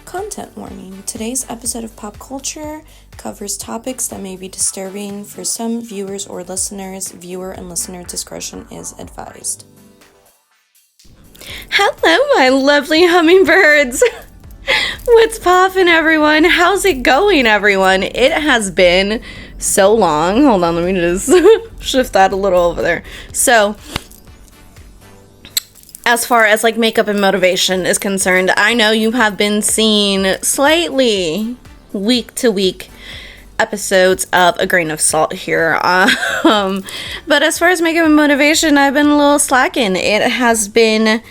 Content warning. Today's episode of Pop Culture covers topics that may be disturbing for some viewers or listeners. Viewer and listener discretion is advised. Hello, my lovely hummingbirds! What's poppin', everyone? How's it going, everyone? It has been so long. Hold on, let me just shift that a little over there. So, as far as like makeup and motivation is concerned, I know you have been seeing slightly week to week episodes of A Grain of Salt here. But as far as makeup and motivation, I've been a little slacking. It has been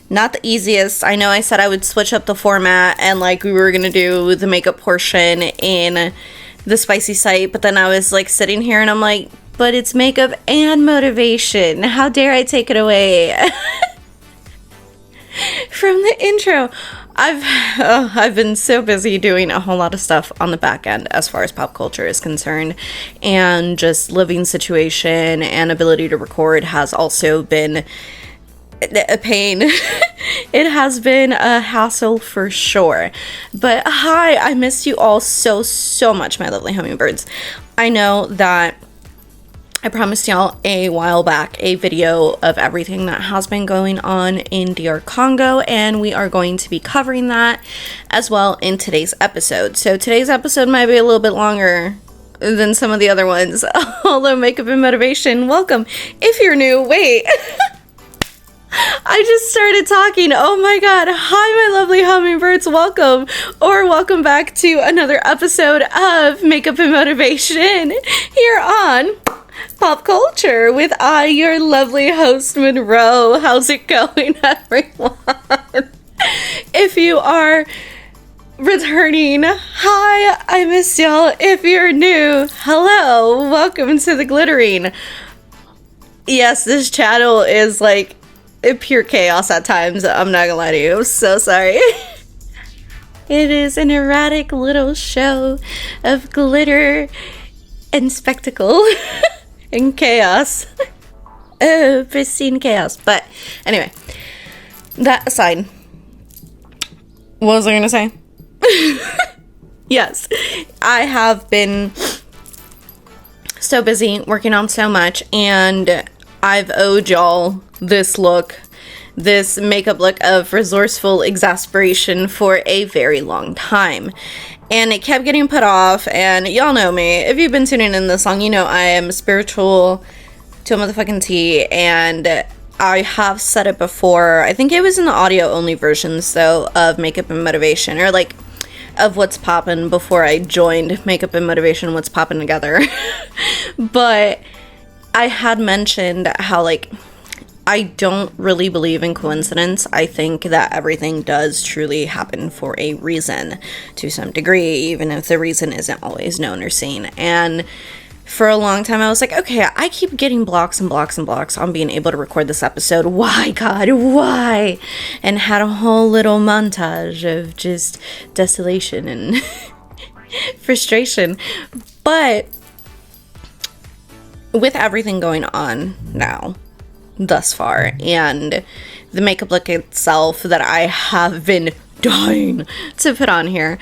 not the easiest. I know I said I would switch up the format and like we were gonna do the makeup portion in the spicy site, but then I was like sitting here and I'm like, but it's makeup and motivation. How dare I take it away? From the intro, I've been so busy doing a whole lot of stuff on the back end as far as pop culture is concerned, and just living situation and ability to record has also been a pain. It has been a hassle for sure. But hi, I missed you all so much, my lovely hummingbirds. I know that I promised y'all a while back a video of everything that has been going on in DR Congo, and we are going to be covering that as well in today's episode. So today's episode might be a little bit longer than some of the other ones, although makeup and motivation, welcome. If you're new, wait. I just started talking. Oh my god. Hi, my lovely hummingbirds. Welcome or welcome back to another episode of Makeup and Motivation here on Pop Culture with your lovely host, Monroe. How's it going, everyone? If you are returning, hi, I missed y'all. If you're new, hello, welcome to the glittering. Yes, this channel is like pure chaos at times. I'm not gonna lie to you. I'm so sorry. It is an erratic little show of glitter and spectacle. In chaos. Pristine chaos. But anyway, that aside, what was I gonna say? Yes, I have been so busy working on so much, and I've owed y'all this makeup look of resourceful exasperation for a very long time. And it kept getting put off, and y'all know me. If you've been tuning in this long, you know I am spiritual to a motherfucking T, and I have said it before. I think it was in the audio-only versions, though, of Makeup and Motivation, or, like, of What's Poppin' before I joined Makeup and Motivation, What's Poppin' together. But I had mentioned how, like, I don't really believe in coincidence. I think that everything does truly happen for a reason to some degree, even if the reason isn't always known or seen. And for a long time, I was like, okay, I keep getting blocks and blocks and blocks on being able to record this episode. Why, God, why? And had a whole little montage of just desolation and frustration. But with everything going on now, thus far, and the makeup look itself that I have been dying to put on here,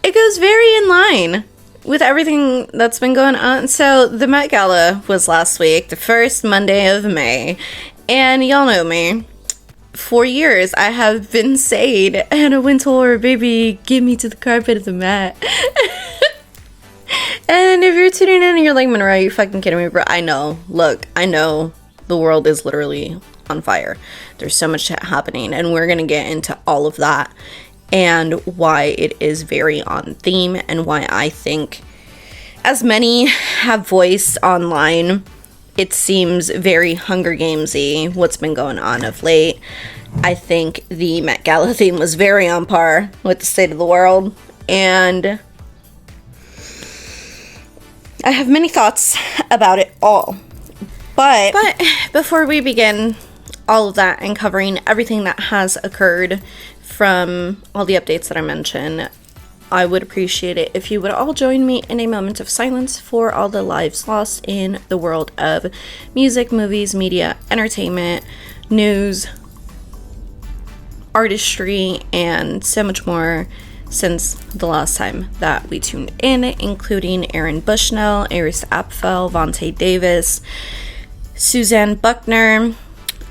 it goes very in line with everything that's been going on. So the Met Gala was last week, the first Monday of May, and y'all know me. For years I have been saying, Anna Wintour, baby, give me to the carpet of the Met. And if you're tuning in and you're like, Monroe, are you fucking kidding me, bro? I know, look, I know the world is literally on fire. There's so much shit happening, and we're gonna get into all of that and why it is very on theme, and why I think, as many have voiced online, it seems very Hunger Games-y what's been going on of late. I think the Met Gala theme was very on par with the state of the world, and I have many thoughts about it all. But before we begin all of that and covering everything that has occurred from all the updates that I mentioned, I would appreciate it if you would all join me in a moment of silence for all the lives lost in the world of music, movies, media, entertainment, news, artistry and so much more since the last time that we tuned in, including Aaron Bushnell, Aris Apfel, Vontae Davis, Suzanne Buckner,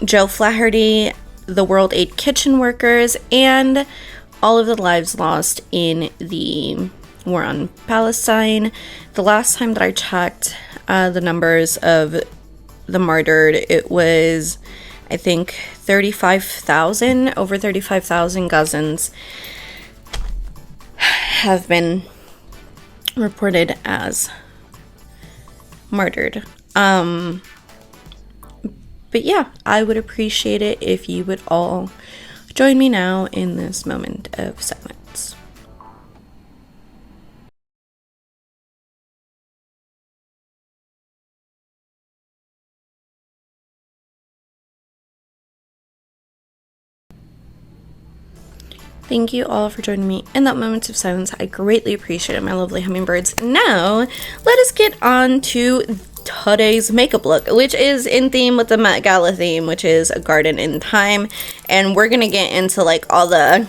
Joe Flaherty, the World Aid Kitchen Workers, and all of the lives lost in the war on Palestine. The last time that I checked the numbers of the martyred, it was, I think, 35,000. Over 35,000 Gazans have been reported as martyred. But yeah, I would appreciate it if you would all join me now in this moment of silence. Thank you all for joining me in that moment of silence. I greatly appreciate it, my lovely hummingbirds. Now, let us get on to today's makeup look, which is in theme with the Met Gala theme, which is a garden in time. And we're gonna get into like all the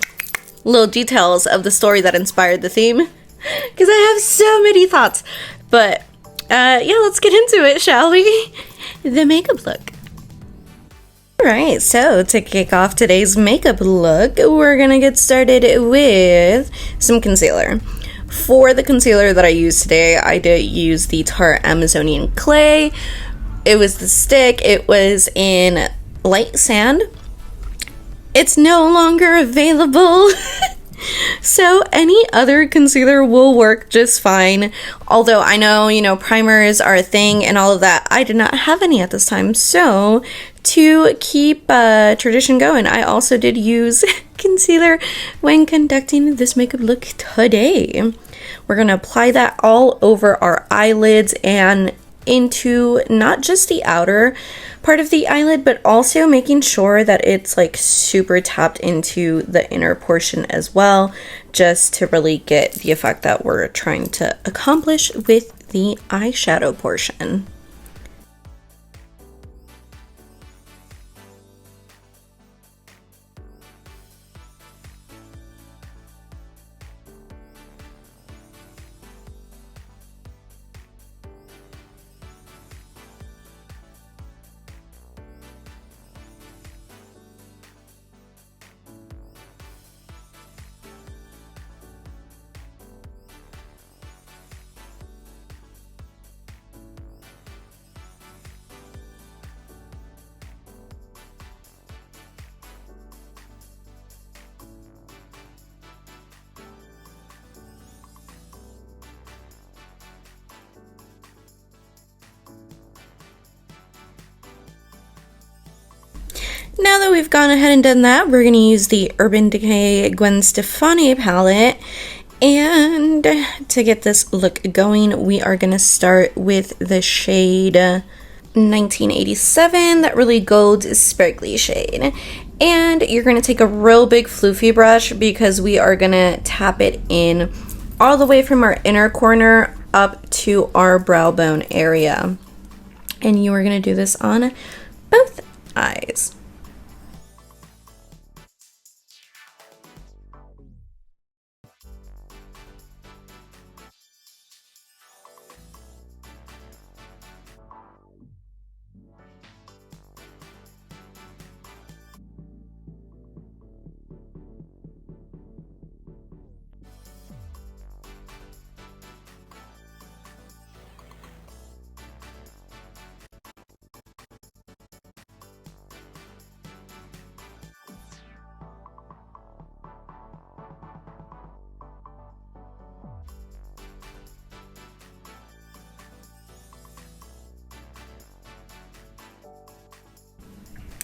little details of the story that inspired the theme, because I have so many thoughts. But yeah, let's get into it, shall we? The makeup look. Alright, so to kick off today's makeup look, we're gonna get started with some concealer. For the concealer that I used today, I did use the Tarte Amazonian Clay. It was the stick. It was in light sand. It's no longer available. So any other concealer will work just fine. Although I know, you know, primers are a thing and all of that. I did not have any at this time. So to keep tradition going, I also did use concealer when conducting this makeup look today. We're going to apply that all over our eyelids and into not just the outer part of the eyelid, but also making sure that it's like super tapped into the inner portion as well, just to really get the effect that we're trying to accomplish with the eyeshadow portion. Now that we've gone ahead and done that, we're going to use the Urban Decay Gwen Stefani palette. And to get this look going, we are going to start with the shade 1987, that really gold sparkly shade. And you're going to take a real big floofy brush, because we are going to tap it in all the way from our inner corner up to our brow bone area. And you are going to do this on both eyes.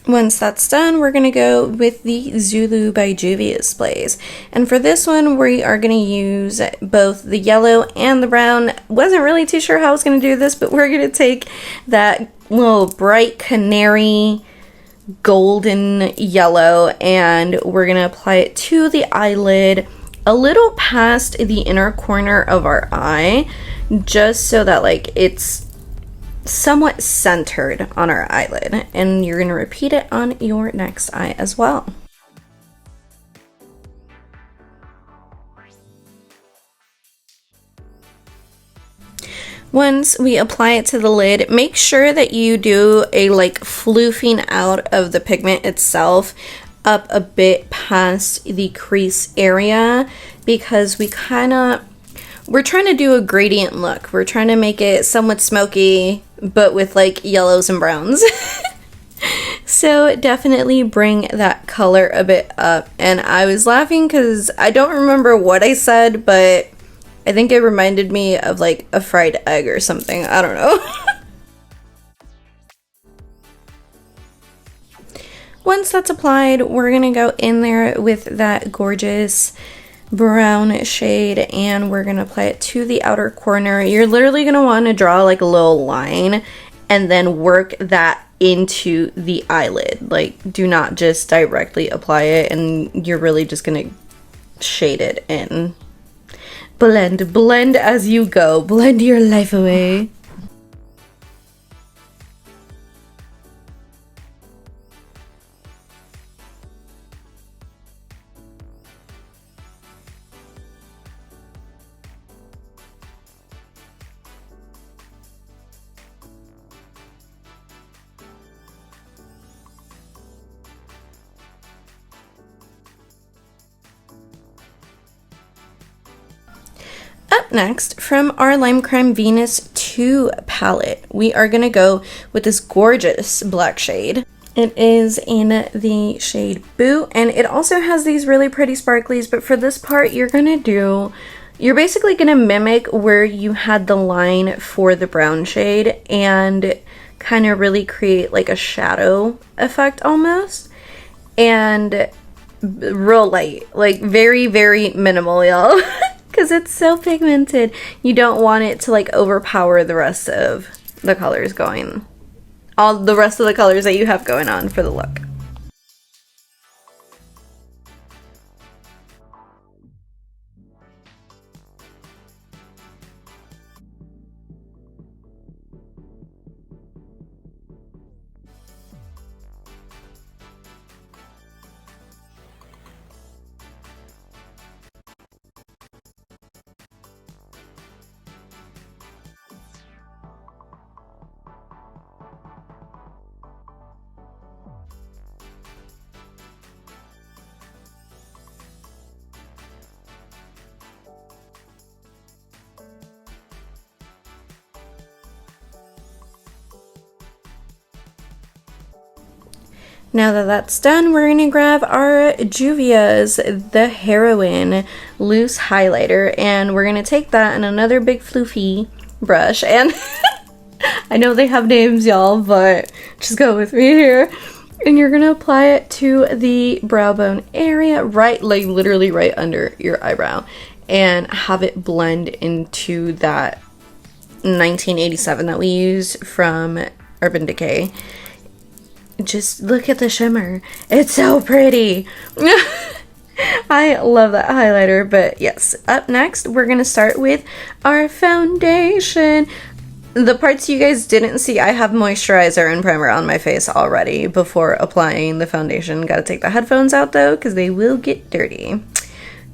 Once that's done, we're going to go with the Zulu by Juvia's Blaze. And for this one, we are going to use both the yellow and the brown. Wasn't really too sure how I was going to do this, but we're going to take that little bright canary golden yellow and we're going to apply it to the eyelid a little past the inner corner of our eye, just so that like it's somewhat centered on our eyelid, and you're going to repeat it on your next eye as well. Once we apply it to the lid, make sure that you do a like floofing out of the pigment itself up a bit past the crease area, because we're trying to do a gradient look. We're trying to make it somewhat smoky, but with like yellows and browns. So definitely bring that color a bit up. And I was laughing because I don't remember what I said, but I think it reminded me of like a fried egg or something. I don't know. Once that's applied, we're gonna go in there with that gorgeous brown shade and we're gonna apply it to the outer corner. You're literally gonna want to draw like a little line and then work that into the eyelid. Like, do not just directly apply it, and you're really just gonna shade it in. Blend as you go. Blend your life away. Up next, from our Lime Crime Venus 2 palette, we are going to go with this gorgeous black shade. It is in the shade Boo, and it also has these really pretty sparklies, but for this part, you're basically going to mimic where you had the line for the brown shade and kind of really create like a shadow effect almost. And real light, like very, very minimal, y'all. Because it's so pigmented. You don't want it to like overpower the rest of the colors all the rest of the colors that you have going on for the look. Now that that's done, we're going to grab our Juvia's The Heroine loose highlighter, and we're going to take that and another big floofy brush, and I know they have names, y'all, but just go with me here. And you're going to apply it to the brow bone area, like literally right under your eyebrow, and have it blend into that 1987 that we use from Urban Decay. Just look at the shimmer. It's so pretty. I love that highlighter. But yes, up next, we're going to start with our foundation. The parts you guys didn't see, I have moisturizer and primer on my face already before applying the foundation. Gotta take the headphones out though, because they will get dirty.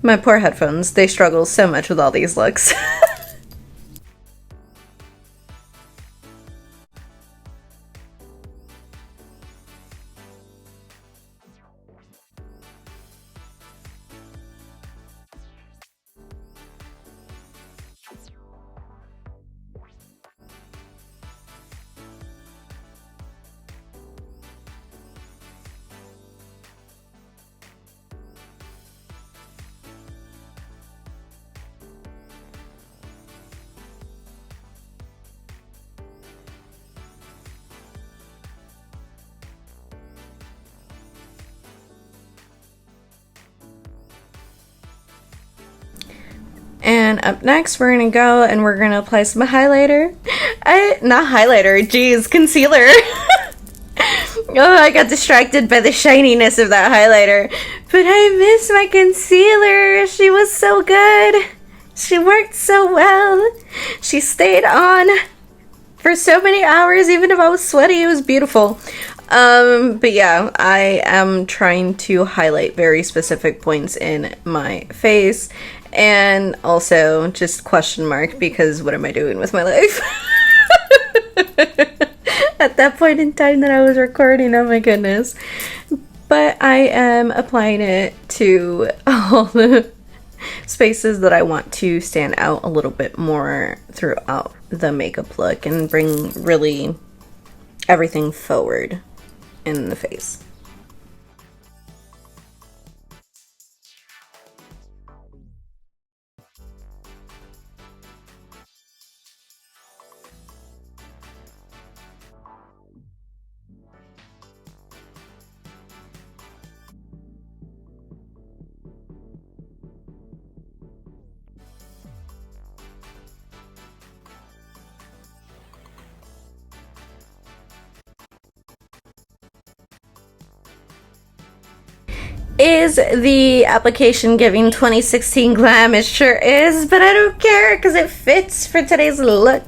My poor headphones, they struggle so much with all these looks. And up next, we're gonna go and we're gonna apply some highlighter. Concealer. Oh, I got distracted by the shininess of that highlighter. But I miss my concealer. She was so good. She worked so well. She stayed on for so many hours. Even if I was sweaty, it was beautiful. But yeah, I am trying to highlight very specific points in my face. And also just question mark, because what am I doing with my life? At that point in time that I was recording, oh my goodness. But I am applying it to all the spaces that I want to stand out a little bit more throughout the makeup look and bring really everything forward in the face. Is the application giving 2016 glam? It sure is, but I don't care because it fits for today's look.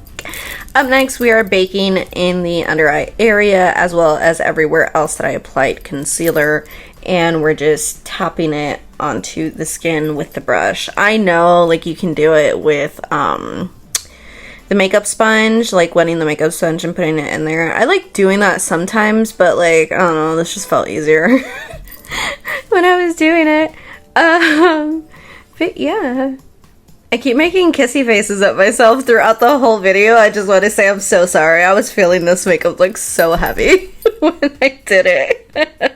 Up next, we are baking in the under eye area as well as everywhere else that I applied concealer, and we're just tapping it onto the skin with the brush. I know, like, you can do it with the makeup sponge, like wetting the makeup sponge and putting it in there. I like doing that sometimes, but like, I don't know, this just felt easier when I was doing it. But yeah, I keep making kissy faces at myself throughout the whole video. I just want to say I'm so sorry. I was feeling this makeup look so heavy when I did it.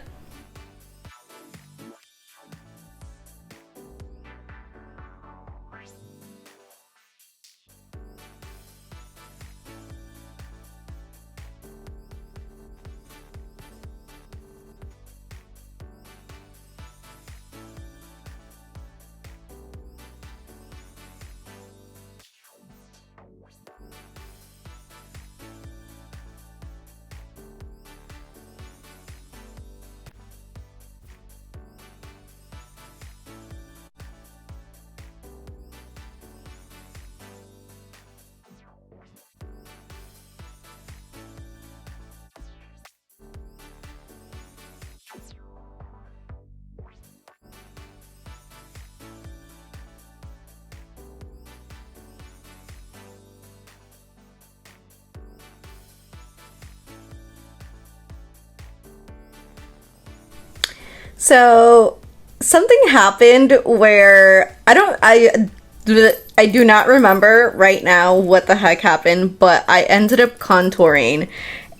So something happened where I do not remember right now what the heck happened, but I ended up contouring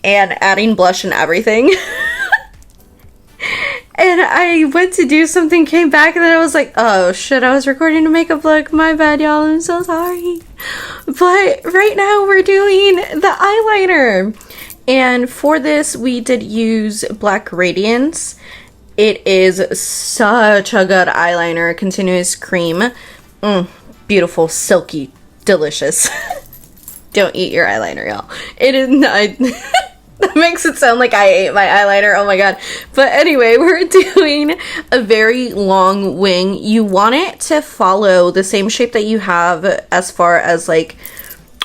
and adding blush and everything. And I went to do something, came back, and then I was like, oh shit, I was recording a makeup look. My bad, y'all. I'm so sorry. But right now we're doing the eyeliner. And for this, we did use Black Radiance. It is such a good eyeliner. Continuous cream. Beautiful, silky, delicious. Don't eat your eyeliner, y'all. It is not... That makes it sound like I ate my eyeliner. Oh my god. But anyway, we're doing a very long wing. You want it to follow the same shape that you have as far as like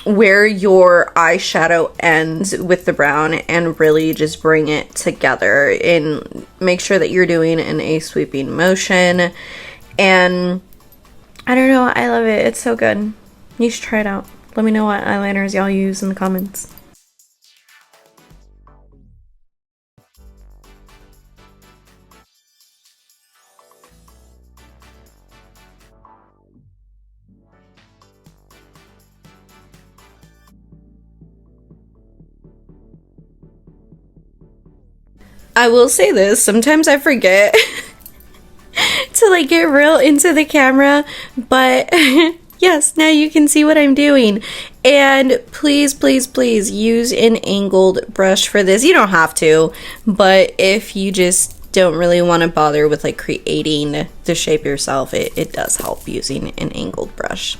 where your eyeshadow ends with the brown, and really just bring it together and make sure that you're doing in a sweeping motion. And I don't know, I love it. It's so good. You should try it out. Let me know what eyeliners y'all use in the comments. I will say this, sometimes I forget to like get real into the camera, but yes, now you can see what I'm doing. And please, please, please use an angled brush for this. You don't have to, but if you just don't really want to bother with like creating the shape yourself, it does help using an angled brush.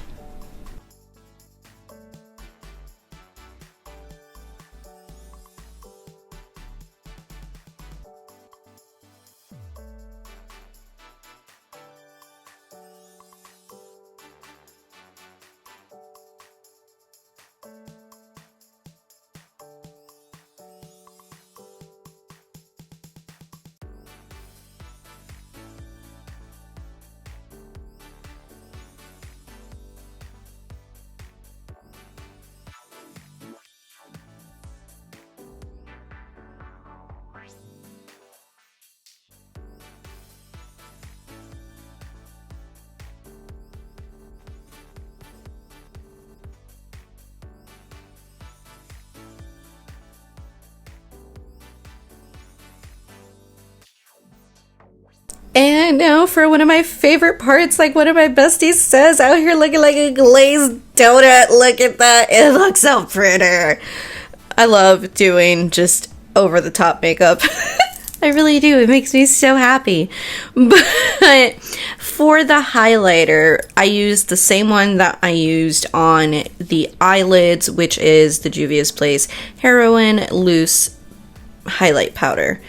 know, for one of my favorite parts, like one of my besties says, out here looking like a glazed donut. Look at that. It looks so pretty. I love doing just over-the-top makeup. I really do. It makes me so happy. But for the highlighter, I used the same one that I used on the eyelids, which is the Juvia's Place Heroin Loose Highlight Powder.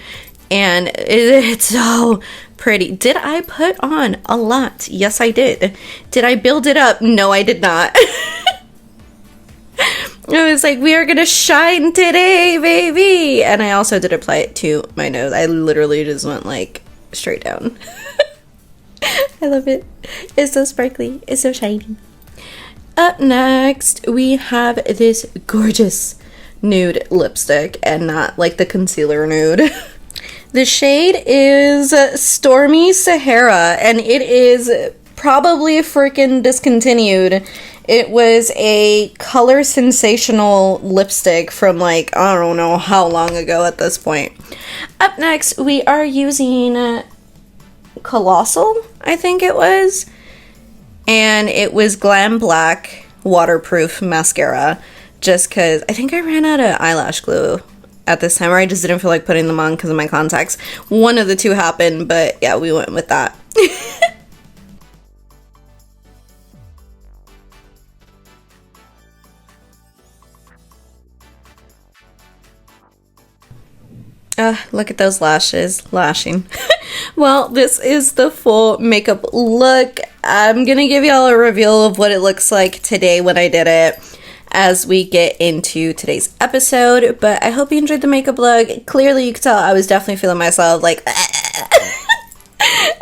And it's so pretty. Did I put on a lot? Yes, I did. Did I build it up? No, I did not. I was like, we are gonna shine today, baby. And I also did apply it to my nose. I literally just went like straight down. I love it. It's so sparkly. It's so shiny. Up next, we have this gorgeous nude lipstick, and not like the concealer nude. The shade is Stormy Sahara, and it is probably freaking discontinued. It was a color sensational lipstick from like, I don't know how long ago at this point. Up next, we are using Colossal, I think it was. And it was Glam Black Waterproof Mascara. Just because I think I ran out of eyelash glue at this time, or I just didn't feel like putting them on because of my contacts. One of the two happened, but yeah, we went with that. Look at those lashes, lashing. Well, this is the full makeup look. I'm gonna give y'all a reveal of what it looks like today when I did it as we get into today's episode, but I hope you enjoyed the makeup look. Clearly you could tell I was definitely feeling myself like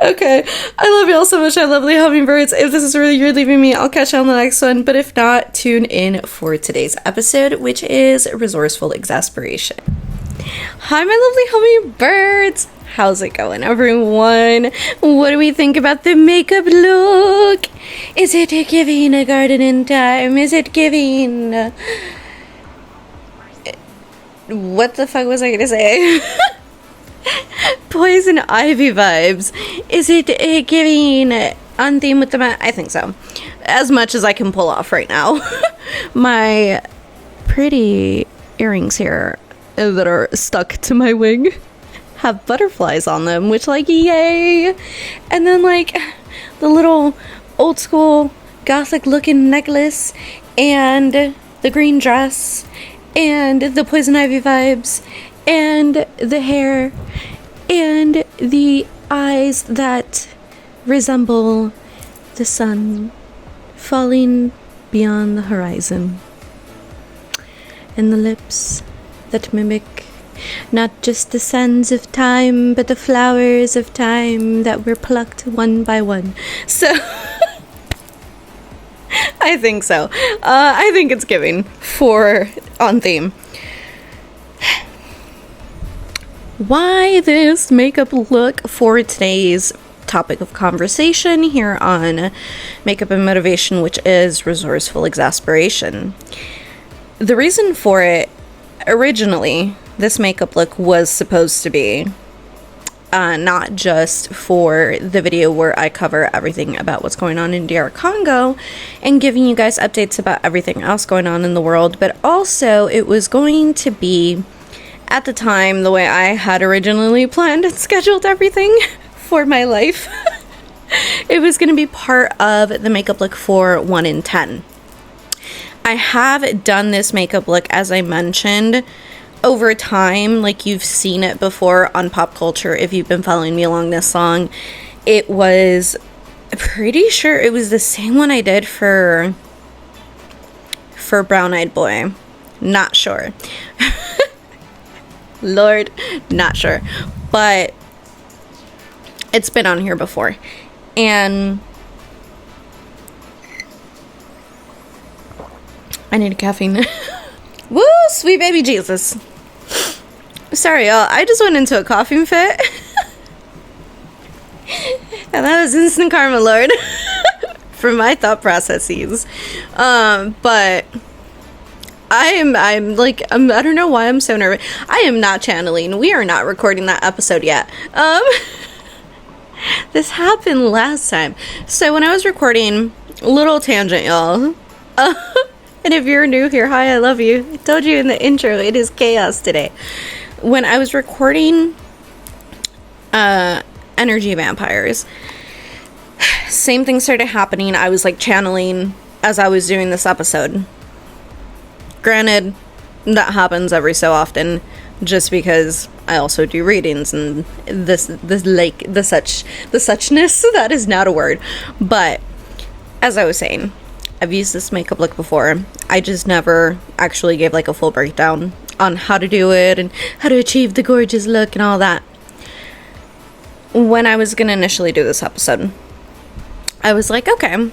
okay, I love y'all so much. I lovely hummingbirds. If this is really you're leaving me, I'll catch you on the next one, but if not, tune in for today's episode, which is Resourceful Exasperation. Hi my lovely hummingbirds, how's it going everyone? What do we think about the makeup look? Is it giving a garden in time? Is it giving what the fuck was I gonna say? Poison ivy vibes. Is it giving on theme with the I think so, as much as I can pull off right now. My pretty earrings here that are stuck to my wing have butterflies on them, which like yay. And then like the little old school gothic looking necklace and the green dress and the poison ivy vibes and the hair and the eyes that resemble the sun falling beyond the horizon, and the lips that mimic not just the sands of time, but the flowers of time that were plucked one by one. So, I think so. I think it's giving for on theme. Why this makeup look for today's topic of conversation here on Makeup and Motivation, which is Resourceful Exasperation. The reason for it, originally, this makeup look was supposed to be not just for the video where I cover everything about what's going on in DR Congo and giving you guys updates about everything else going on in the world, but also it was going to be, at the time, the way I had originally planned and scheduled everything for my life, it was going to be part of the makeup look for 1 in 10. I have done this makeup look, as I mentioned, over time. Like, you've seen it before on pop culture if you've been following me along this long. It was pretty sure it was the same one I did for Brown Eyed Boy. Not sure. Lord, not sure. But it's been on here before. And I need a caffeine. Woo, sweet baby Jesus. Sorry, y'all. I just went into a coughing fit. And that was instant karma, Lord. For my thought processes. But I'm like, I don't know why I'm so nervous. I am not channeling. We are not recording that episode yet. This happened last time. So when I was recording, little tangent, y'all. And if you're new here, hi, I love you. I told you in the intro, it is chaos today. When I was recording energy vampires, same thing started happening. I was like channeling as I was doing this episode. Granted, that happens every so often, just because I also do readings and the suchness, that is not a word. But as I was saying, I've used this makeup look before. I just never actually gave like a full breakdown on how to do it and how to achieve the gorgeous look and all that. When I was gonna initially do this episode, I was like, okay,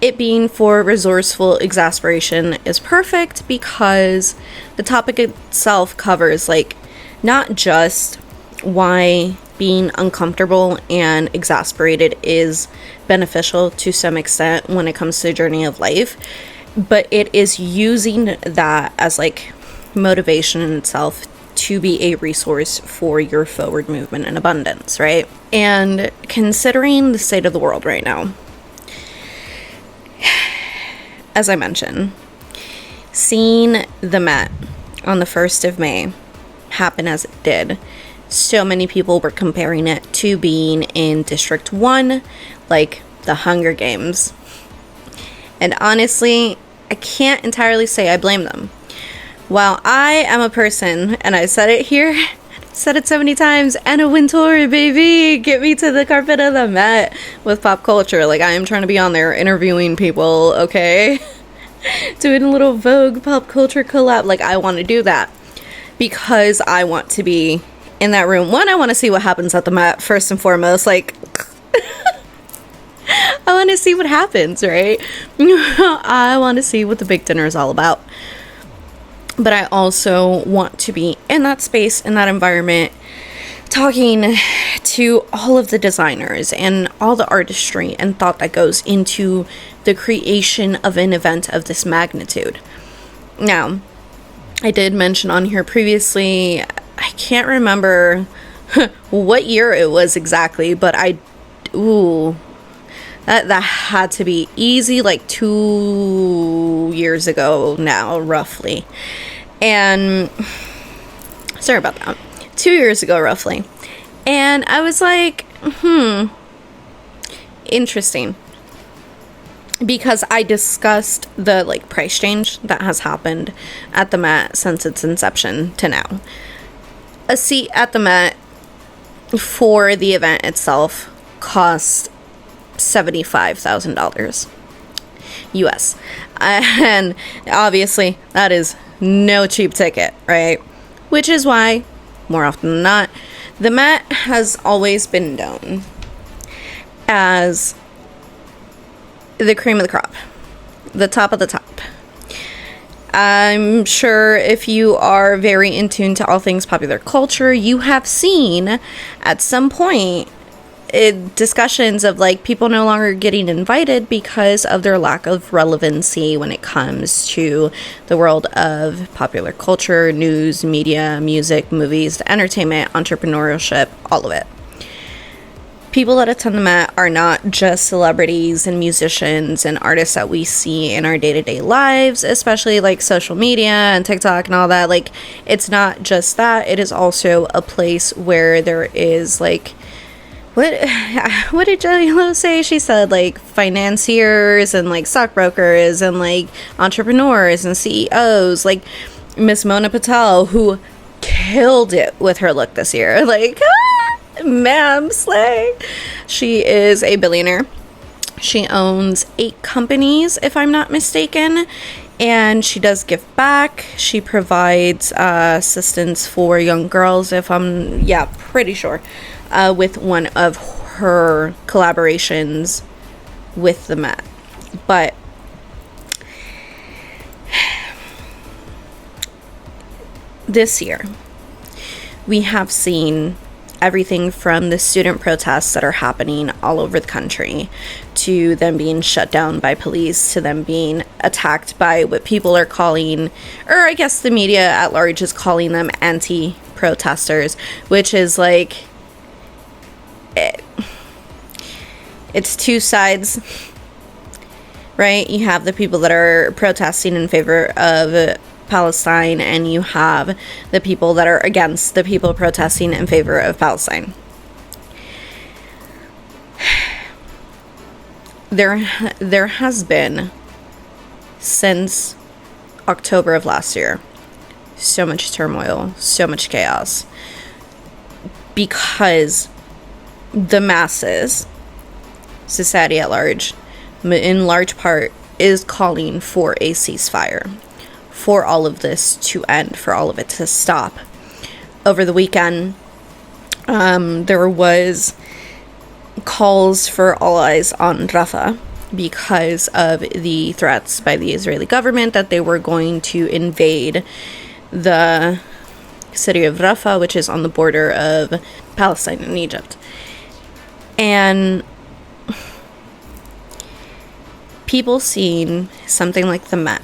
it being for resourceful exasperation is perfect because the topic itself covers like not just why being uncomfortable and exasperated is beneficial to some extent when it comes to the journey of life, but it is using that as like motivation in itself to be a resource for your forward movement and abundance, right? And considering the state of the world right now, as I mentioned, seeing the Met on the 1st of May happen as it did, so many people were comparing it to being in District 1, like the Hunger Games. And honestly, I can't entirely say I blame them. While I am a person, and I said it here, said it so many times, Anna Wintour, baby, get me to the carpet of the Met with pop culture. Like, I am trying to be on there interviewing people, okay? Doing a little Vogue pop culture collab. Like, I want to do that because I want to be in that room. One, I want to see what happens at the Met, first and foremost. Like, I want to see what happens, right? I want to see what the big dinner is all about. But I also want to be in that space, in that environment, talking to all of the designers and all the artistry and thought that goes into the creation of an event of this magnitude. Now, I did mention on here previously, I can't remember what year it was exactly, but that had to be easy, like 2 years ago now, roughly. And sorry about that. 2 years ago, roughly. And I was like, interesting. Because I discussed the like price change that has happened at the Met since its inception to now. A seat at the Met for the event itself cost $75,000 US. And obviously that is no cheap ticket, right? Which is why, more often than not, the Met has always been known as the cream of the crop, the top of the top. I'm sure if you are very in tune to all things popular culture, you have seen at some point discussions of like people no longer getting invited because of their lack of relevancy when it comes to the world of popular culture, news, media, music, movies, entertainment, entrepreneurship, all of it. People that attend the Met are not just celebrities and musicians and artists that we see in our day-to-day lives, especially like social media and TikTok and all that. Like, it's not just that. It is also a place where there is like, what did J-Lo say? She said like financiers and like stockbrokers and like entrepreneurs and CEOs, like Miss Mona Patel, who killed it with her look this year. Like, ma'am, slay. She is a billionaire. She owns 8 companies, if I'm not mistaken, and she does give back. She provides assistance for young girls, if I'm, pretty sure, with one of her collaborations with the Met. But this year, we have seen everything from the student protests that are happening all over the country to them being shut down by police to them being attacked by what people are calling, or I guess the media at large is calling them anti-protesters, which is like, it's two sides, right? You have the people that are protesting in favor of Palestine, and you have the people that are against the people protesting in favor of Palestine. There has been, since October of last year, so much turmoil, so much chaos, because the masses, society at large, in large part, is calling for a ceasefire, for all of this to end, for all of it to stop. Over the weekend, there was calls for all eyes on Rafah because of the threats by the Israeli government that they were going to invade the city of Rafah, which is on the border of Palestine and Egypt. And people seeing something like the Met,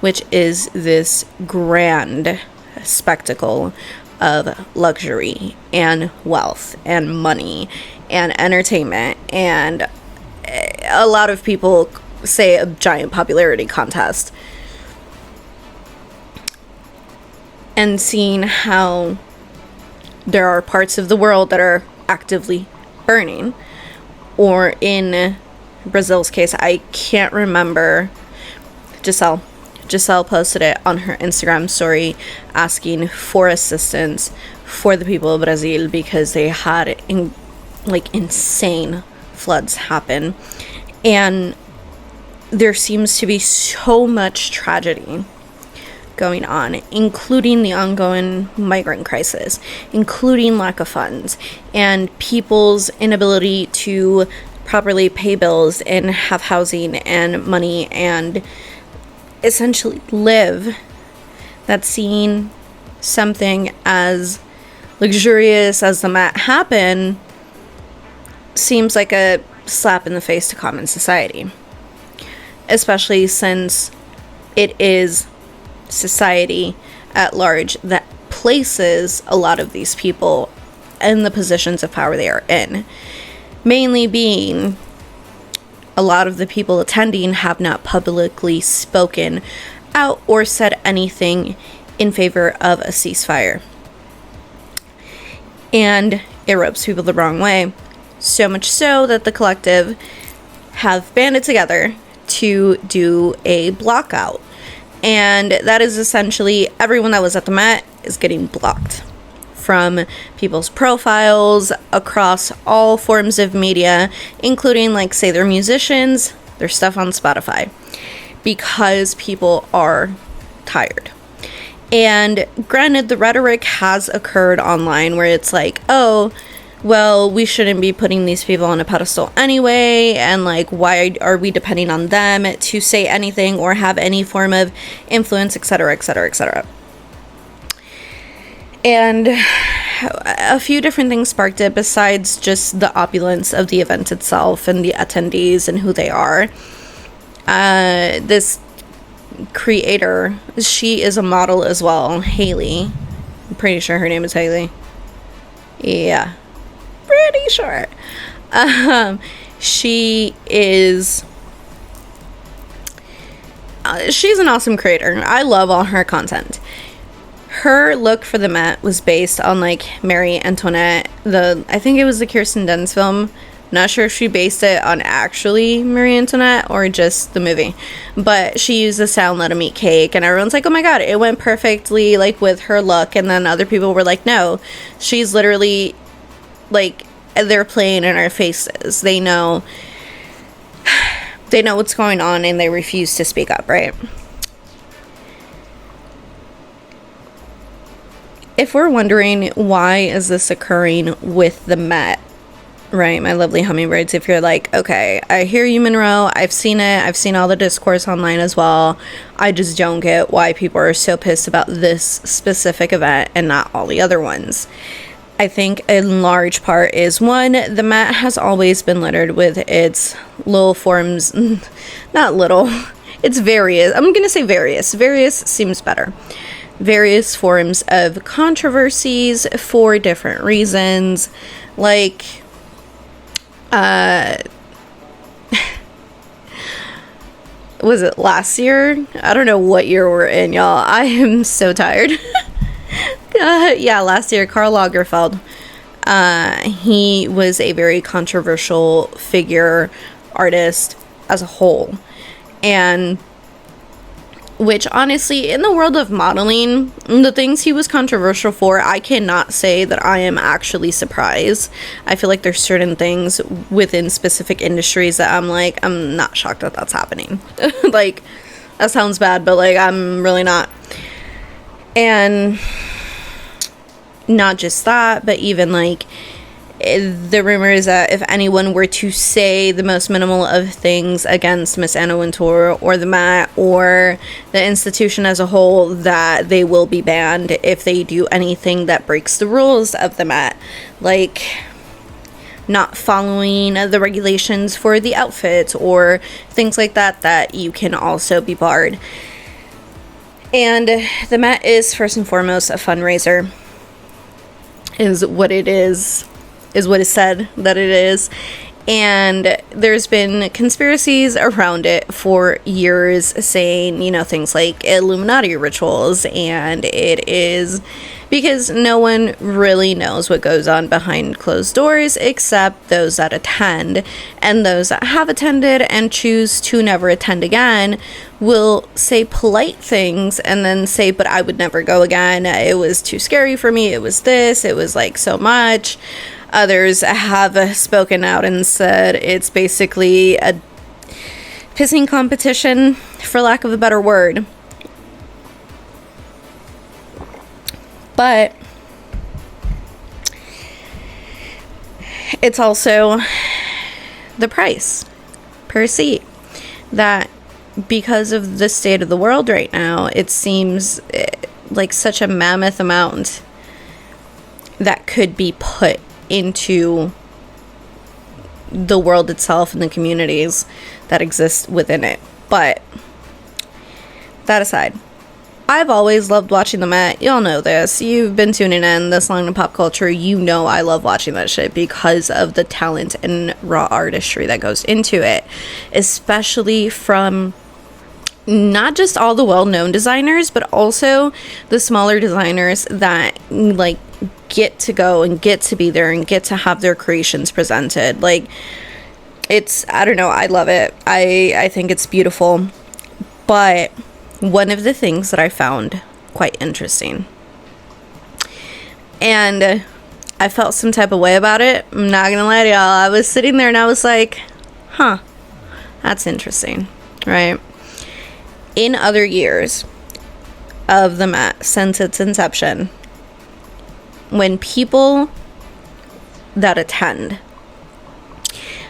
which is this grand spectacle of luxury and wealth and money and entertainment, and a lot of people say a giant popularity contest, and seeing how there are parts of the world that are actively burning, or in Brazil's case, I can't remember, Giselle posted it on her Instagram story asking for assistance for the people of Brazil because they had insane floods happen, and there seems to be so much tragedy going on, including the ongoing migrant crisis, including lack of funds, and people's inability to properly pay bills and have housing and money and essentially live. That seeing something as luxurious as the Met happen seems like a slap in the face to common society, especially since it is society at large that places a lot of these people in the positions of power they are in, mainly being a lot of the people attending have not publicly spoken out or said anything in favor of a ceasefire. And it rubs people the wrong way. So much so that the collective have banded together to do a blockout. And that is essentially everyone that was at the Met is getting blocked from people's profiles across all forms of media, including, say, their musicians, their stuff on Spotify, because people are tired. And granted, the rhetoric has occurred online where it's like, oh, well, we shouldn't be putting these people on a pedestal anyway, and why are we depending on them to say anything or have any form of influence, etc., etc., etc. And a few different things sparked it besides just the opulence of the event itself and the attendees and who they are. This creator, she is a model as well, Haley. I'm pretty sure her name is Haley. Yeah, pretty sure. She is... she's an awesome creator. I love all her content. Her look for the Met was based on Marie Antoinette. I think it was the Kirsten Dunst film. Not sure if she based it on actually Marie Antoinette or just the movie. But she used the sound let 'em eat cake, and everyone's like, oh my god, it went perfectly with her look. And then other people were like, no, she's literally they're playing in our faces. They know what's going on, and they refuse to speak up, right? If we're wondering why is this occurring with the Met, right, my lovely hummingbirds, if you're like, okay, I hear you, Monroe, I've seen it, I've seen all the discourse online as well, I just don't get why people are so pissed about this specific event and not all the other ones. I think in large part is, one, the Met has always been littered with its little forms, not little, it's various, I'm gonna say various seems better. Various forms of controversies for different reasons. Was it last year? I don't know what year we're in, y'all. I am so tired. Yeah, last year, Karl Lagerfeld. He was a very controversial figure, artist as a whole. And which honestly, in the world of modeling, the things he was controversial for, I cannot say that I am actually surprised. I feel like there's certain things within specific industries that I'm not shocked that that's happening. Like, that sounds bad, but like, I'm really not. And not just that, but even like, the rumor is that if anyone were to say the most minimal of things against Miss Anna Wintour or the Met or the institution as a whole, that they will be banned if they do anything that breaks the rules of the Met, like not following the regulations for the outfits or things like that, that you can also be barred. And the Met is first and foremost a fundraiser, is what it is what is said that it is. And there's been conspiracies around it for years saying, you know, things like Illuminati rituals, and it is because no one really knows what goes on behind closed doors except those that attend, and those that have attended and choose to never attend again will say polite things and then say, but I would never go again. It was too scary for me. It was this. It was like so much. Others have spoken out and said it's basically a pissing competition, for lack of a better word. But it's also the price per seat, that because of the state of the world right now, it seems like such a mammoth amount that could be put into the world itself and the communities that exist within it. But that aside, I've always loved watching the Met. Y'all know this. You've been tuning in this long to pop culture. You know I love watching that shit because of the talent and raw artistry that goes into it, especially from not just all the well-known designers, but also the smaller designers that like get to go and get to be there and get to have their creations presented. Like, it's, I don't know, I love it. I think it's beautiful. But one of the things that I found quite interesting, and I felt some type of way about it, I'm not gonna lie to y'all, I was sitting there and I was like, huh, that's interesting, right? In other years of the Met, since its inception, when people that attend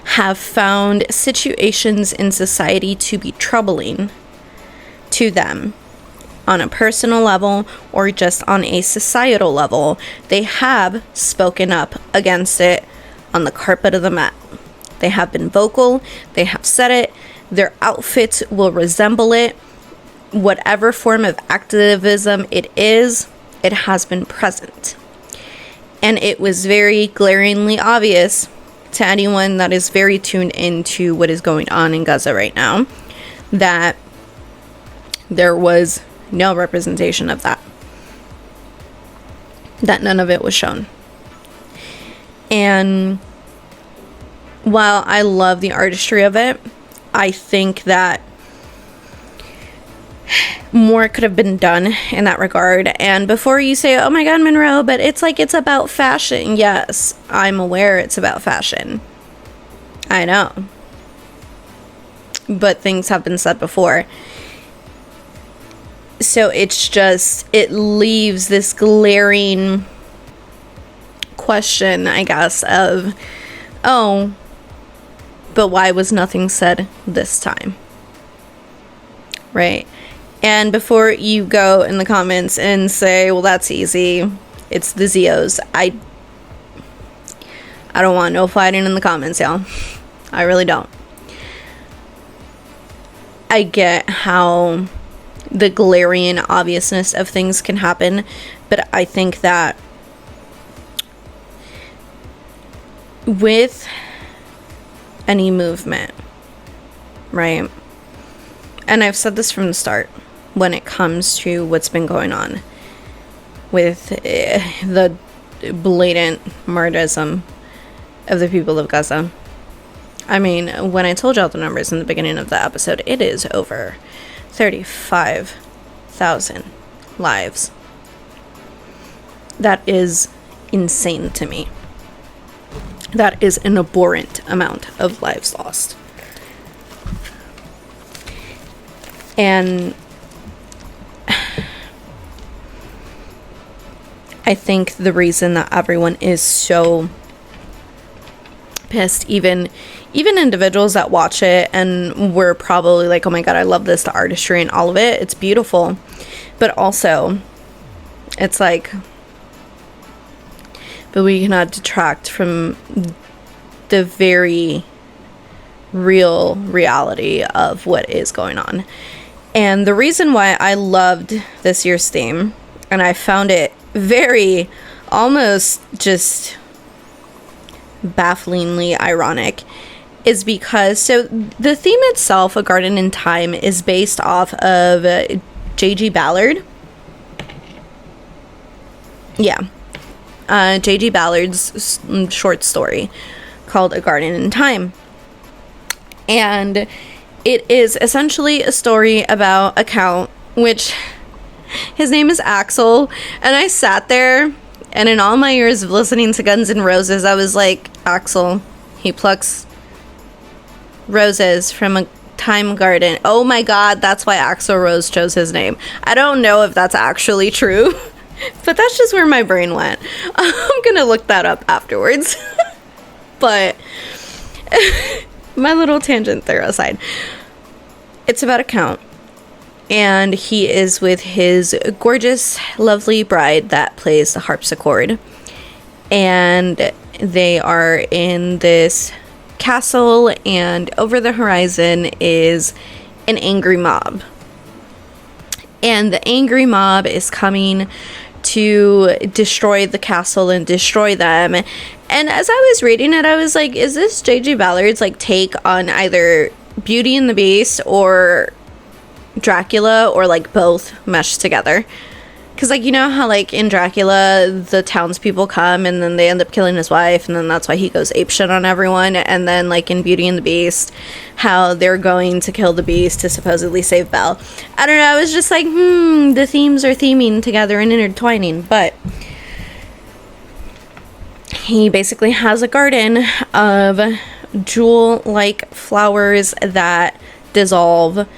have found situations in society to be troubling to them on a personal level or just on a societal level, they have spoken up against it on the carpet of the Met. They have been vocal, they have said it, their outfits will resemble it. Whatever form of activism it is, it has been present. And it was very glaringly obvious to anyone that is very tuned into what is going on in Gaza right now that there was no representation of that. That none of it was shown. And while I love the artistry of it, I think that more could have been done in that regard. And before you say, oh my god, Monroe, but it's like it's about fashion. Yes, I'm aware it's about fashion. I know. But things have been said before. So it's just, it leaves this glaring question, I guess, of, oh, but why was nothing said this time? Right? And before you go in the comments and say, well, that's easy, it's the Zeos, I don't want no fighting in the comments, y'all. I really don't. I get how the glaring obviousness of things can happen, but I think that with any movement, right? And I've said this from the start when it comes to what's been going on with the blatant murderism of the people of Gaza. I mean, when I told y'all the numbers in the beginning of the episode, it is over 35,000 lives. That is insane to me. That is an abhorrent amount of lives lost. And I think the reason that everyone is so pissed, even individuals that watch it and were probably like, oh my god, I love this, the artistry and all of it, it's beautiful, but also it's like, but we cannot detract from the very real reality of what is going on. And the reason why I loved this year's theme, and I found it very, almost just bafflingly ironic, is because, so the theme itself, A Garden in Time, is based off of J.G. Ballard. Yeah. J.G. Ballard's short story called A Garden in Time. And it is essentially a story about a count, which his name is Axel. And I sat there, and in all my years of listening to Guns N' Roses, I was like, Axel, he plucks roses from a time garden. Oh my god, that's why Axl Rose chose his name. I don't know if that's actually true. But that's just where my brain went. I'm gonna look that up afterwards. But my little tangent there aside. It's about a count. And he is with his gorgeous, lovely bride that plays the harpsichord. And they are in this castle, and over the horizon is an angry mob. And the angry mob is coming to destroy the castle and destroy them. And as I was reading it, I was like, is this J.G. Ballard's like take on either Beauty and the Beast or Dracula, or like both meshed together? Because, like, you know how, like, in Dracula, the townspeople come and then they end up killing his wife, and then that's why he goes apeshit on everyone. And then, like, in Beauty and the Beast, how they're going to kill the Beast to supposedly save Belle. I don't know, I was just like, the themes are theming together and intertwining. But he basically has a garden of jewel-like flowers that dissolve.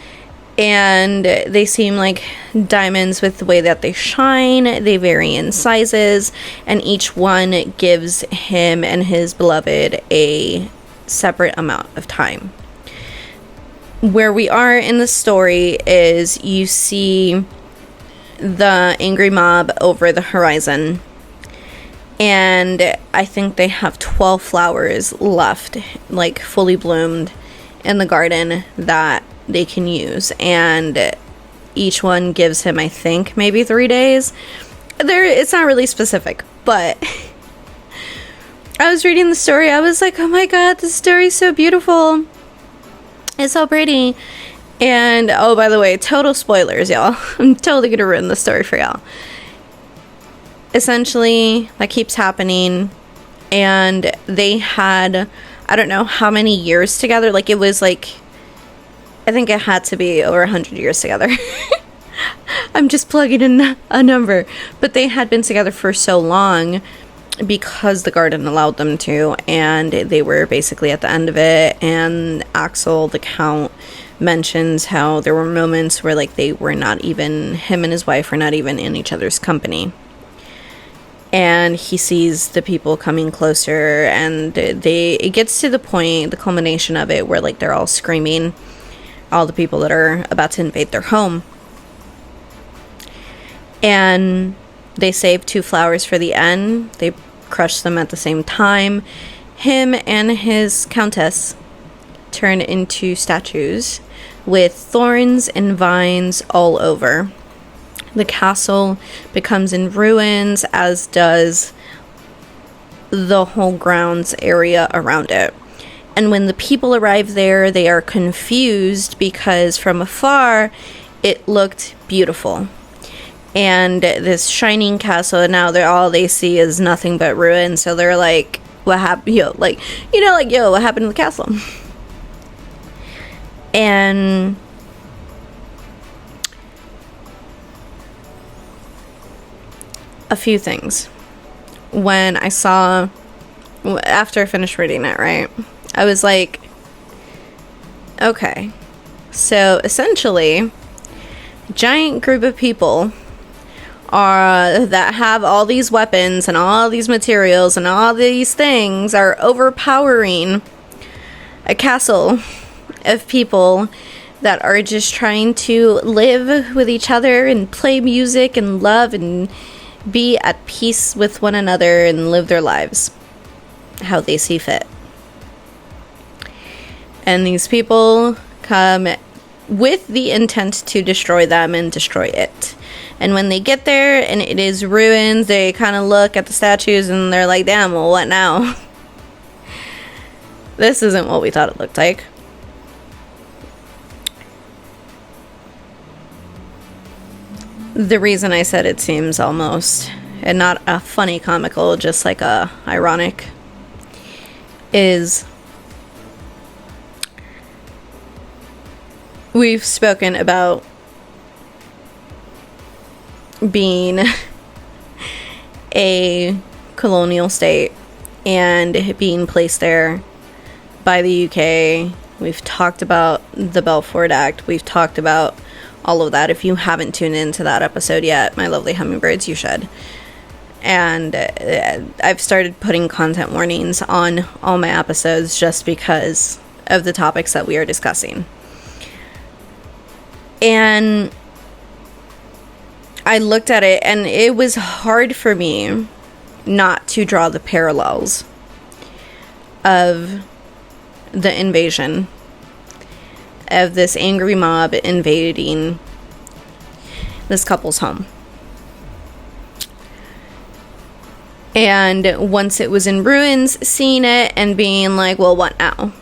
And they seem like diamonds with the way that they shine. They vary in sizes, and each one gives him and his beloved a separate amount of time. Where we are in the story is you see the angry mob over the horizon, and I think they have 12 flowers left, like fully bloomed, in the garden that they can use, and each one gives him, I think, maybe 3 days. It's not really specific, but I was reading the story, I was like, oh my god, this story is so beautiful, it's so pretty. And oh, by the way, total spoilers, y'all. I'm totally gonna ruin the story for y'all. Essentially, that keeps happening, and they had, I don't know how many years together, like it was like, I think it had to be over 100 years together. I'm just plugging in a number. But they had been together for so long because the garden allowed them to. And they were basically at the end of it. And Axel, the count, mentions how there were moments where like they were not even, him and his wife were not even in each other's company. And he sees the people coming closer. And it gets to the point, the culmination of it, where like they're all screaming. All the people that are about to invade their home. And they save 2 flowers for the end. They crush them at the same time. Him and his countess turn into statues with thorns and vines all over. The castle becomes in ruins, as does the whole grounds area around it. And when the people arrive there, they are confused because from afar, it looked beautiful. And this shining castle, and now all they see is nothing but ruins. So they're like, what happened? Yo, what happened to the castle? And a few things. When I saw, after I finished reading it, right, I was like, okay, so essentially, a giant group of people that have all these weapons and all these materials and all these things are overpowering a castle of people that are just trying to live with each other and play music and love and be at peace with one another and live their lives how they see fit. And these people come with the intent to destroy them and destroy it. And when they get there and it is ruins, they kind of look at the statues and they're like, damn, well, what now? This isn't what we thought it looked like. The reason I said it seems almost, and not a funny comical, just like a ironic, is we've spoken about being a colonial state and being placed there by the UK. We've talked about the Balfour Act. We've talked about all of that. If you haven't tuned into that episode yet, my lovely hummingbirds, you should. And I've started putting content warnings on all my episodes just because of the topics that we are discussing. And I looked at it and it was hard for me not to draw the parallels of the invasion of this angry mob invading this couple's home. And once it was in ruins, seeing it and being like, well, what now?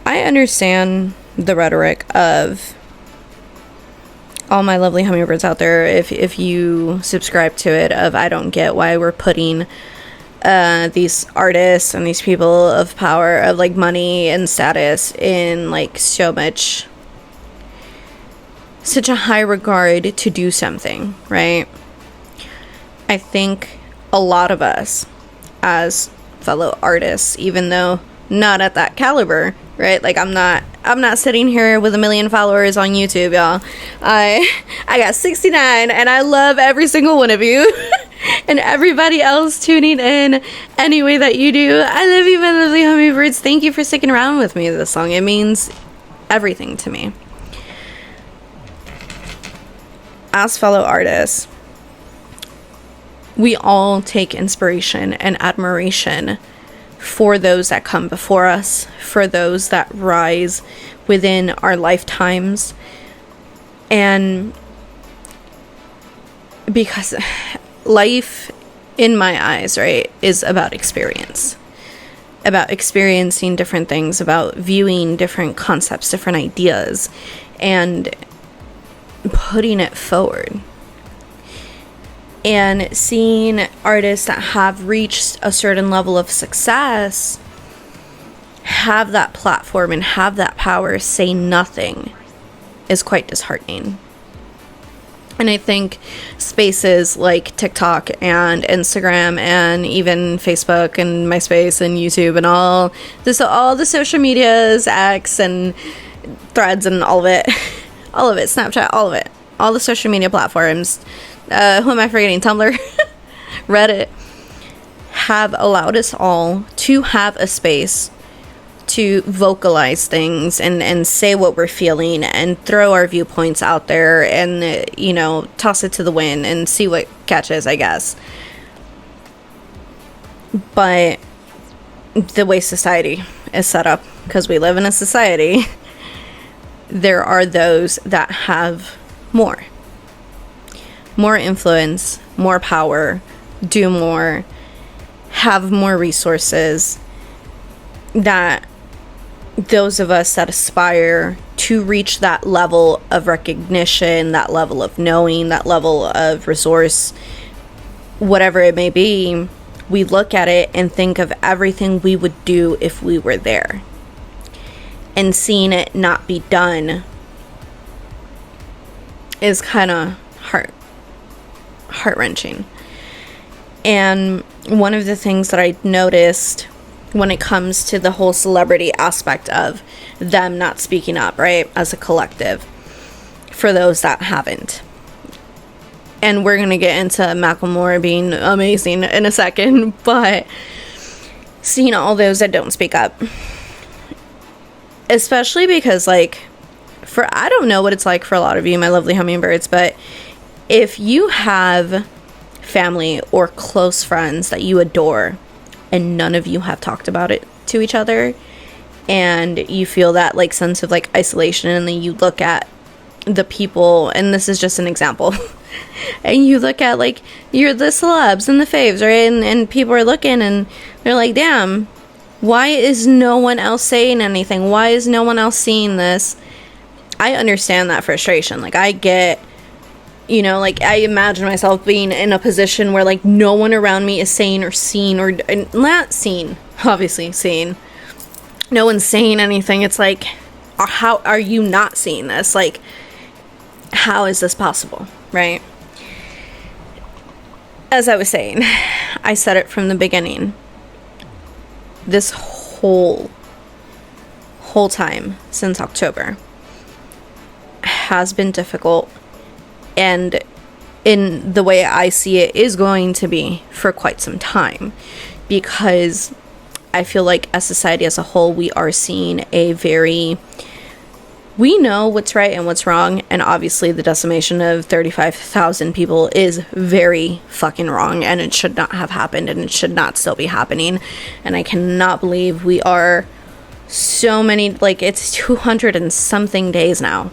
I understand the rhetoric of all my lovely hummingbirds out there, if you subscribe to it, of I don't get why we're putting these artists and these people of power, of like money and status, in like such a high regard to do something, right? I think a lot of us as fellow artists, even though not at that caliber, right? Like I'm not sitting here with 1 million followers on YouTube, y'all. I got 69 and I love every single one of you. And everybody else tuning in any way that you do. I love you, my lovely hummingbirds. Thank you for sticking around with me this long. It means everything to me. As fellow artists, we all take inspiration and admiration for those that come before us, for those that rise within our lifetimes. And because life, in my eyes, right, is about experience. About experiencing different things, about viewing different concepts, different ideas, and putting it forward. And seeing artists that have reached a certain level of success have that platform and have that power say nothing is quite disheartening. And I think spaces like TikTok and Instagram and even Facebook and MySpace and YouTube and all the social medias, X and Threads and all of it, Snapchat, all of it, all the social media platforms, who am I forgetting? Tumblr, Reddit, have allowed us all to have a space to vocalize things and say what we're feeling and throw our viewpoints out there and, toss it to the wind and see what catches, I guess. But the way society is set up, because we live in a society, there are those that have more influence, more power, do more, have more resources, that those of us that aspire to reach that level of recognition, that level of knowing, that level of resource, whatever it may be, we look at it and think of everything we would do if we were there. And seeing it not be done is kind of heart-wrenching. And one of the things that I noticed when it comes to the whole celebrity aspect of them not speaking up, right, as a collective, for those that haven't. And we're going to get into Macklemore being amazing in a second, but seeing all those that don't speak up. Especially because, like, I don't know what it's like for a lot of you, my lovely hummingbirds, but if you have family or close friends that you adore and none of you have talked about it to each other, and you feel that, like, sense of, like, isolation, and then you look at the people, and this is just an example, and you look at, like, you're the celebs and the faves, right, and people are looking, and they're like, damn, why is no one else saying anything? Why is no one else seeing this? I understand that frustration. Like, I get, you know, like, I imagine myself being in a position where, like, no one around me is saying or seeing, or not seeing, obviously seeing. No one's saying anything. It's like, how are you not seeing this? Like, how is this possible, right? As I was saying, I said it from the beginning. This whole time since October has been difficult, and in the way I see it is going to be for quite some time, because I feel like as society as a whole, we are seeing we know what's right and what's wrong, and obviously the decimation of 35,000 people is very fucking wrong, and it should not have happened, and it should not still be happening. And I cannot believe we are so many, like, it's 200 and something days now,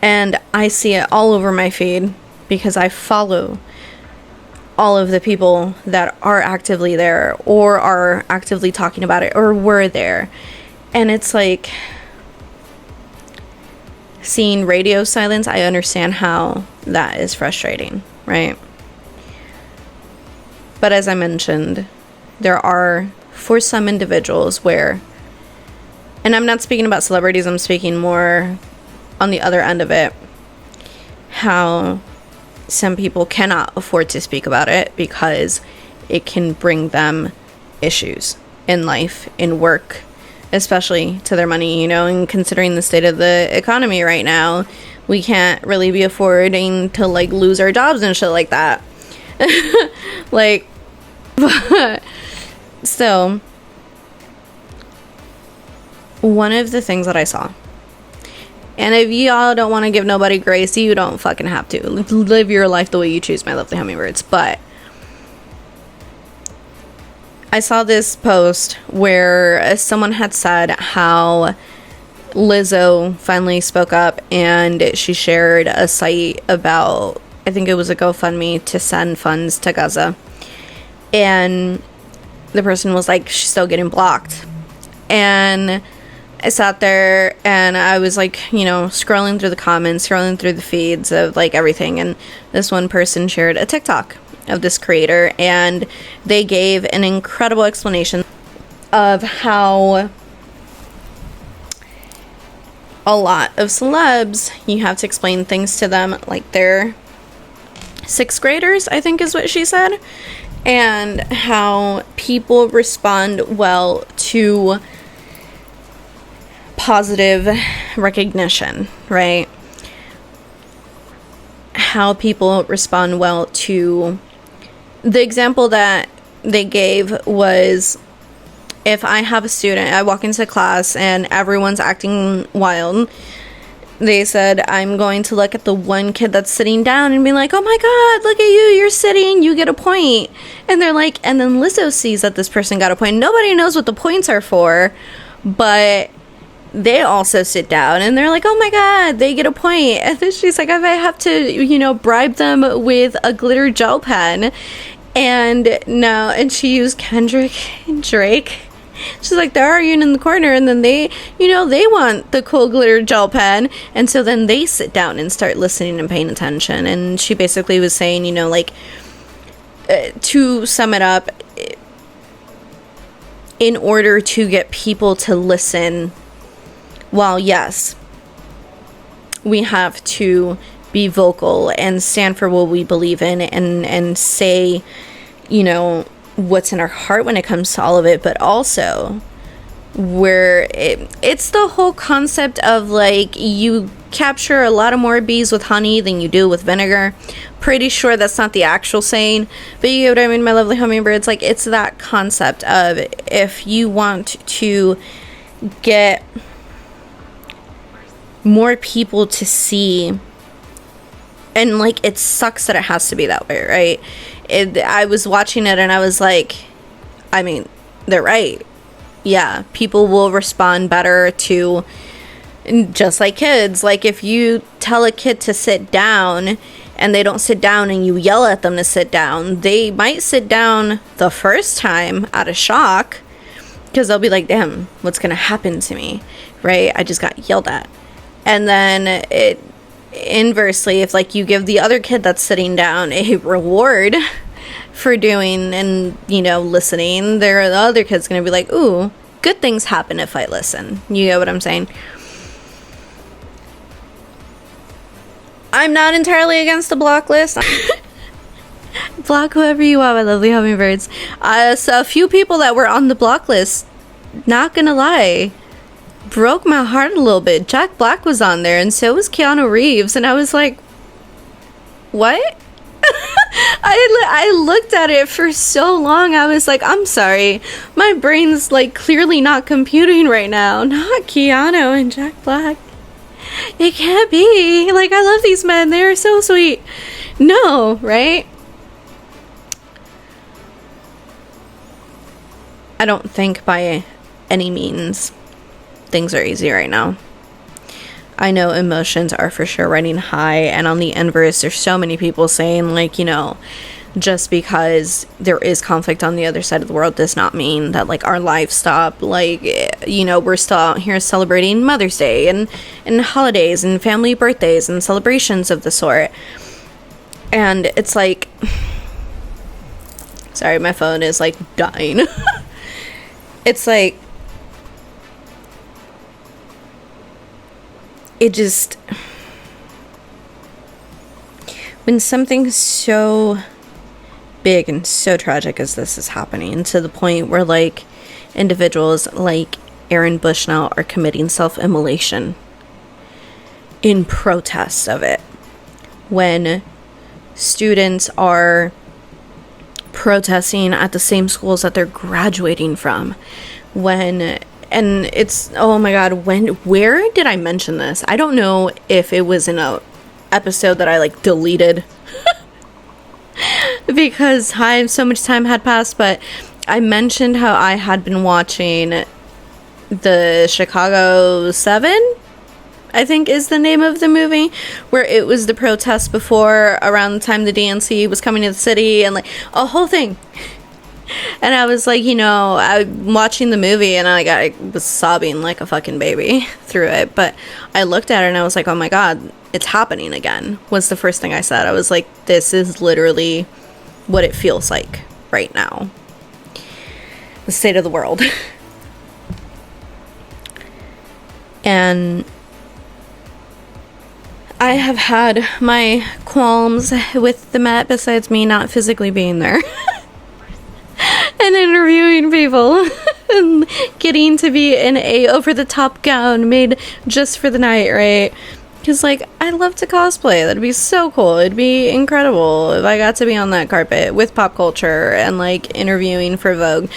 and I see it all over my feed because I follow all of the people that are actively there, or are actively talking about it, or were there. And it's like, seeing radio silence, I understand how that is frustrating, right? But as I mentioned, there are, for some individuals where, and I'm not speaking about celebrities, I'm speaking more on the other end of it, how some people cannot afford to speak about it because it can bring them issues in life, in work, especially to their money, you know, and considering the state of the economy right now, we can't really be affording to, like, lose our jobs and shit like that. Like, but still, one of the things that I saw, and if y'all don't want to give nobody grace, you don't fucking have to. Live your life the way you choose, my lovely hummingbirds. But I saw this post where someone had said how Lizzo finally spoke up, and she shared a site about, I think it was a GoFundMe to send funds to Gaza. And the person was like, she's still getting blocked. And I sat there and I was, like, you know, scrolling through the comments, scrolling through the feeds of, like, everything. And this one person shared a TikTok of this creator, and they gave an incredible explanation of how a lot of celebs, you have to explain things to them like they're 6th graders, I think is what she said, and how people respond well to positive recognition, right? How people respond well to, the example that they gave was, if I have a student, I walk into class and everyone's acting wild, they said, I'm going to look at the one kid that's sitting down and be like, oh my god, look at you, you're sitting, you get a point. And they're like, and then Lizzo sees that this person got a point. Nobody knows what the points are for, but they also sit down and they're like, oh my god, they get a point. And then she's like, if I have to, bribe them with a glitter gel pen. And no, and she used Kendrick and Drake. She's like, they're arguing in the corner, and then they want the cool glitter gel pen, and so then they sit down and start listening and paying attention. And she basically was saying, to sum it up, in order to get people to listen, while yes, we have to be vocal and stand for what we believe in and say, what's in our heart when it comes to all of it, but also where it's the whole concept of like, you capture a lot of more bees with honey than you do with vinegar. Pretty sure that's not the actual saying, but you get what I mean, my lovely hummingbirds. Like, it's that concept of, if you want to get more people to see, and like, it sucks that it has to be that way, right? I was watching it and I was like, I mean, they're right. Yeah, people will respond better to, just like kids. Like, if you tell a kid to sit down and they don't sit down and you yell at them to sit down, they might sit down the first time out of shock, because they'll be like, damn, what's gonna happen to me, right? I just got yelled at. And then inversely, if like you give the other kid that's sitting down a reward for doing and listening, the other kid's gonna be like, ooh, good things happen if I listen. You get what I'm saying? I'm not entirely against the block list. Block whoever you want, my lovely hummingbirds. So a few people that were on the block list, not gonna lie, broke my heart a little bit. Jack Black was on there, and so was Keanu Reeves, and I was like, what? I looked at it for so long. I was like, I'm sorry, my brain's like clearly not computing right now. Not Keanu and Jack Black. It can't be. Like, I love these men, they're so sweet. No, right? I don't think by any means things are easy right now. I know emotions are for sure running high, and on the inverse, there's so many people saying, like, just because there is conflict on the other side of the world does not mean that, like, our lives stop. Like, we're still out here celebrating Mother's Day and holidays and family birthdays and celebrations of the sort. And it's like, sorry, my phone is like dying. It's like, it just, when something so big and so tragic as this is happening, to the point where like individuals like Aaron Bushnell are committing self-immolation in protest of it, when students are protesting at the same schools that they're graduating from, and it's, oh my god, where did I mention this? I don't know if it was in a episode that I like deleted because so much time had passed, but I mentioned how I had been watching the Chicago 7, I think is the name of the movie, where it was the protest before, around the time the DNC was coming to the city, and like a whole thing. And I was like, I'm watching the movie and I was sobbing like a fucking baby through it. But I looked at it and I was like, oh my god, it's happening again, was the first thing I said. I was like, this is literally what it feels like right now. The state of the world. And I have had my qualms with the Met, besides me not physically being there. And interviewing people and getting to be in a over-the-top gown made just for the night, right? Because, like, I'd love to cosplay. That'd be so cool. It'd be incredible if I got to be on that carpet with pop culture and, like, interviewing for Vogue.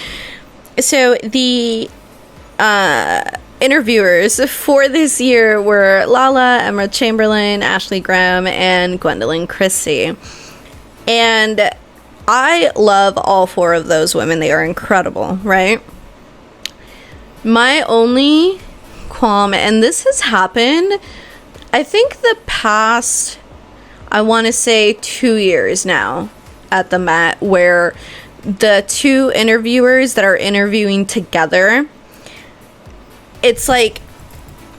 So, the interviewers for this year were Lala, Emma Chamberlain, Ashley Graham, and Gwendolyn Christie. And I love all four of those women. They are incredible, right? My only qualm, and this has happened, I think the past, I want to say 2 years now at the Met, where the two interviewers that are interviewing together, it's like,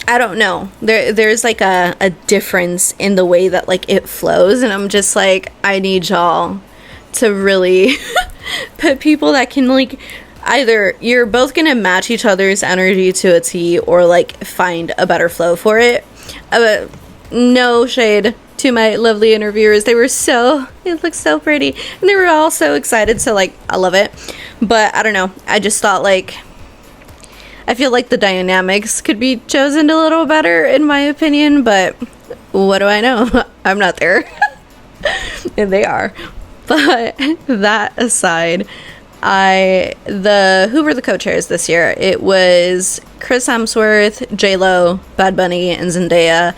I don't know, there's like a difference in the way that like it flows, and I'm just like, I need y'all to really put people that can like, either you're both gonna match each other's energy to a T, or like find a better flow for it. No shade to my lovely interviewers, it looked so pretty, and they were all so excited, so like I love it. But I don't know, I just thought like, I feel like the dynamics could be chosen a little better in my opinion, but what do I know? I'm not there. And they are. But that aside, who were the co-chairs this year? It was Chris Hemsworth, J-Lo, Bad Bunny, and Zendaya.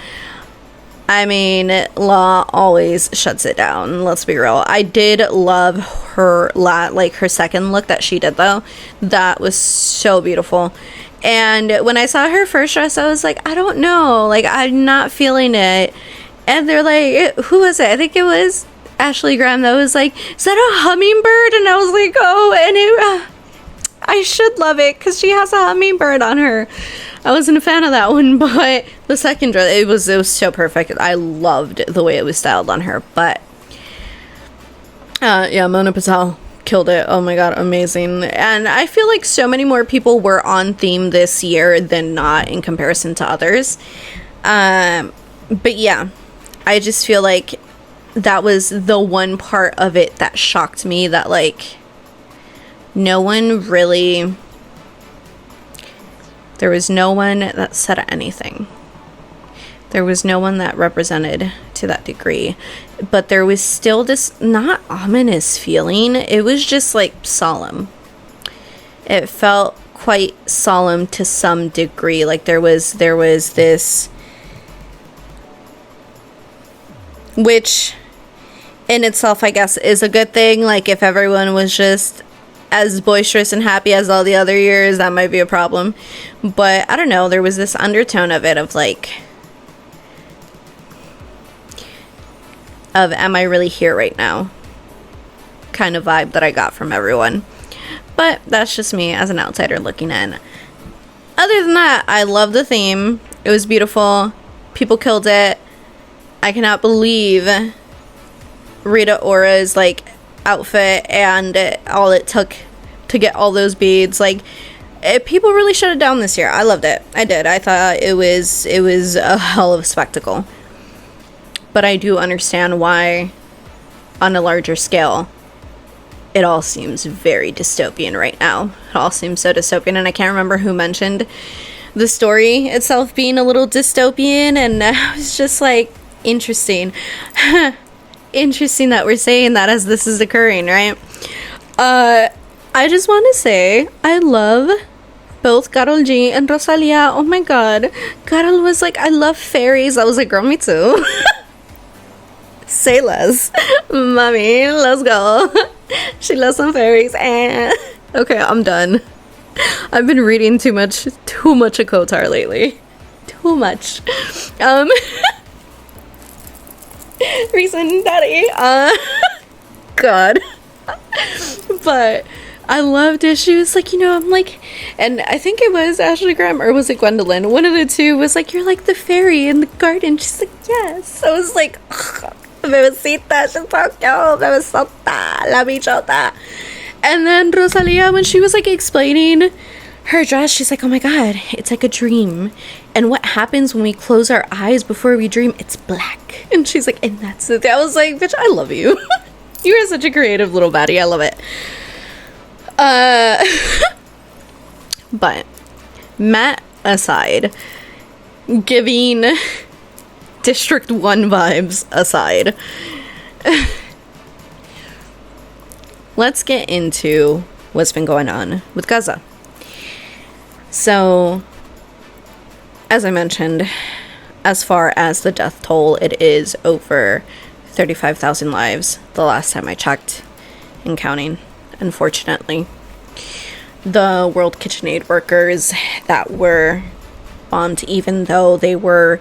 I mean, Law always shuts it down, let's be real. I did love her her second look that she did though. That was so beautiful. And when I saw her first dress, I was like, I don't know, like I'm not feeling it. And they're like, who was it? I think it was Ashley Graham that was like, is that a hummingbird? And I was like, oh, and I should love it because she has a hummingbird on her. I wasn't a fan of that one, but the second dress, it was so perfect. I loved the way it was styled on her. But yeah, Mona Patel killed it. Oh my god, amazing. And I feel like so many more people were on theme this year than not in comparison to others. But yeah, I just feel like that was the one part of it that shocked me, that like no one really, there was no one that said anything. There was no one that represented to that degree, but there was still this not ominous feeling. It was just like solemn. It felt quite solemn to some degree. Like there was this, which in itself, I guess, is a good thing. Like if everyone was just as boisterous and happy as all the other years, that might be a problem. But I don't know, there was this undertone of it, of like, of am I really here right now kind of vibe that I got from everyone. But that's just me as an outsider looking in. Other than that, I love the theme. It was beautiful. People killed it. I cannot believe Rita Ora's like outfit and all it took to get all those beads. Like people really shut it down this year. I loved it. I did. I thought it was a hell of a spectacle. But I do understand why, on a larger scale, it all seems very dystopian right now. It all seems so dystopian, and I can't remember who mentioned the story itself being a little dystopian, and I was just like, interesting. Interesting that we're saying that as this is occurring, right? I just want to say, I love both Karol G and Rosalia. Oh my god. Karol was like, I love fairies. I was like, girl, me too. Say less. Mommy, let's go. She loves some fairies. Okay, I'm done. I've been reading too much of Kotar lately. Too much. Reason daddy. God. But I loved it. She was like, I'm like, and I think it was Ashley Graham, or was it Gwendolyn? One of the two was like, you're like the fairy in the garden. She's like, yes. I was like, bebecita, she's so cute, bebesota, la bichota. And then Rosalia, when she was like explaining her dress, she's like, oh my god, it's like a dream, and what happens when we close our eyes before we dream, it's black. And she's like, and that's it. I was like, bitch, I love you. You are such a creative little baddie. I love it. But Matt aside, giving District 1 vibes aside, let's get into what's been going on with Gaza. So, as I mentioned, as far as the death toll, it is over 35,000 lives the last time I checked, and counting, unfortunately. The World KitchenAid workers that were bombed, even though they were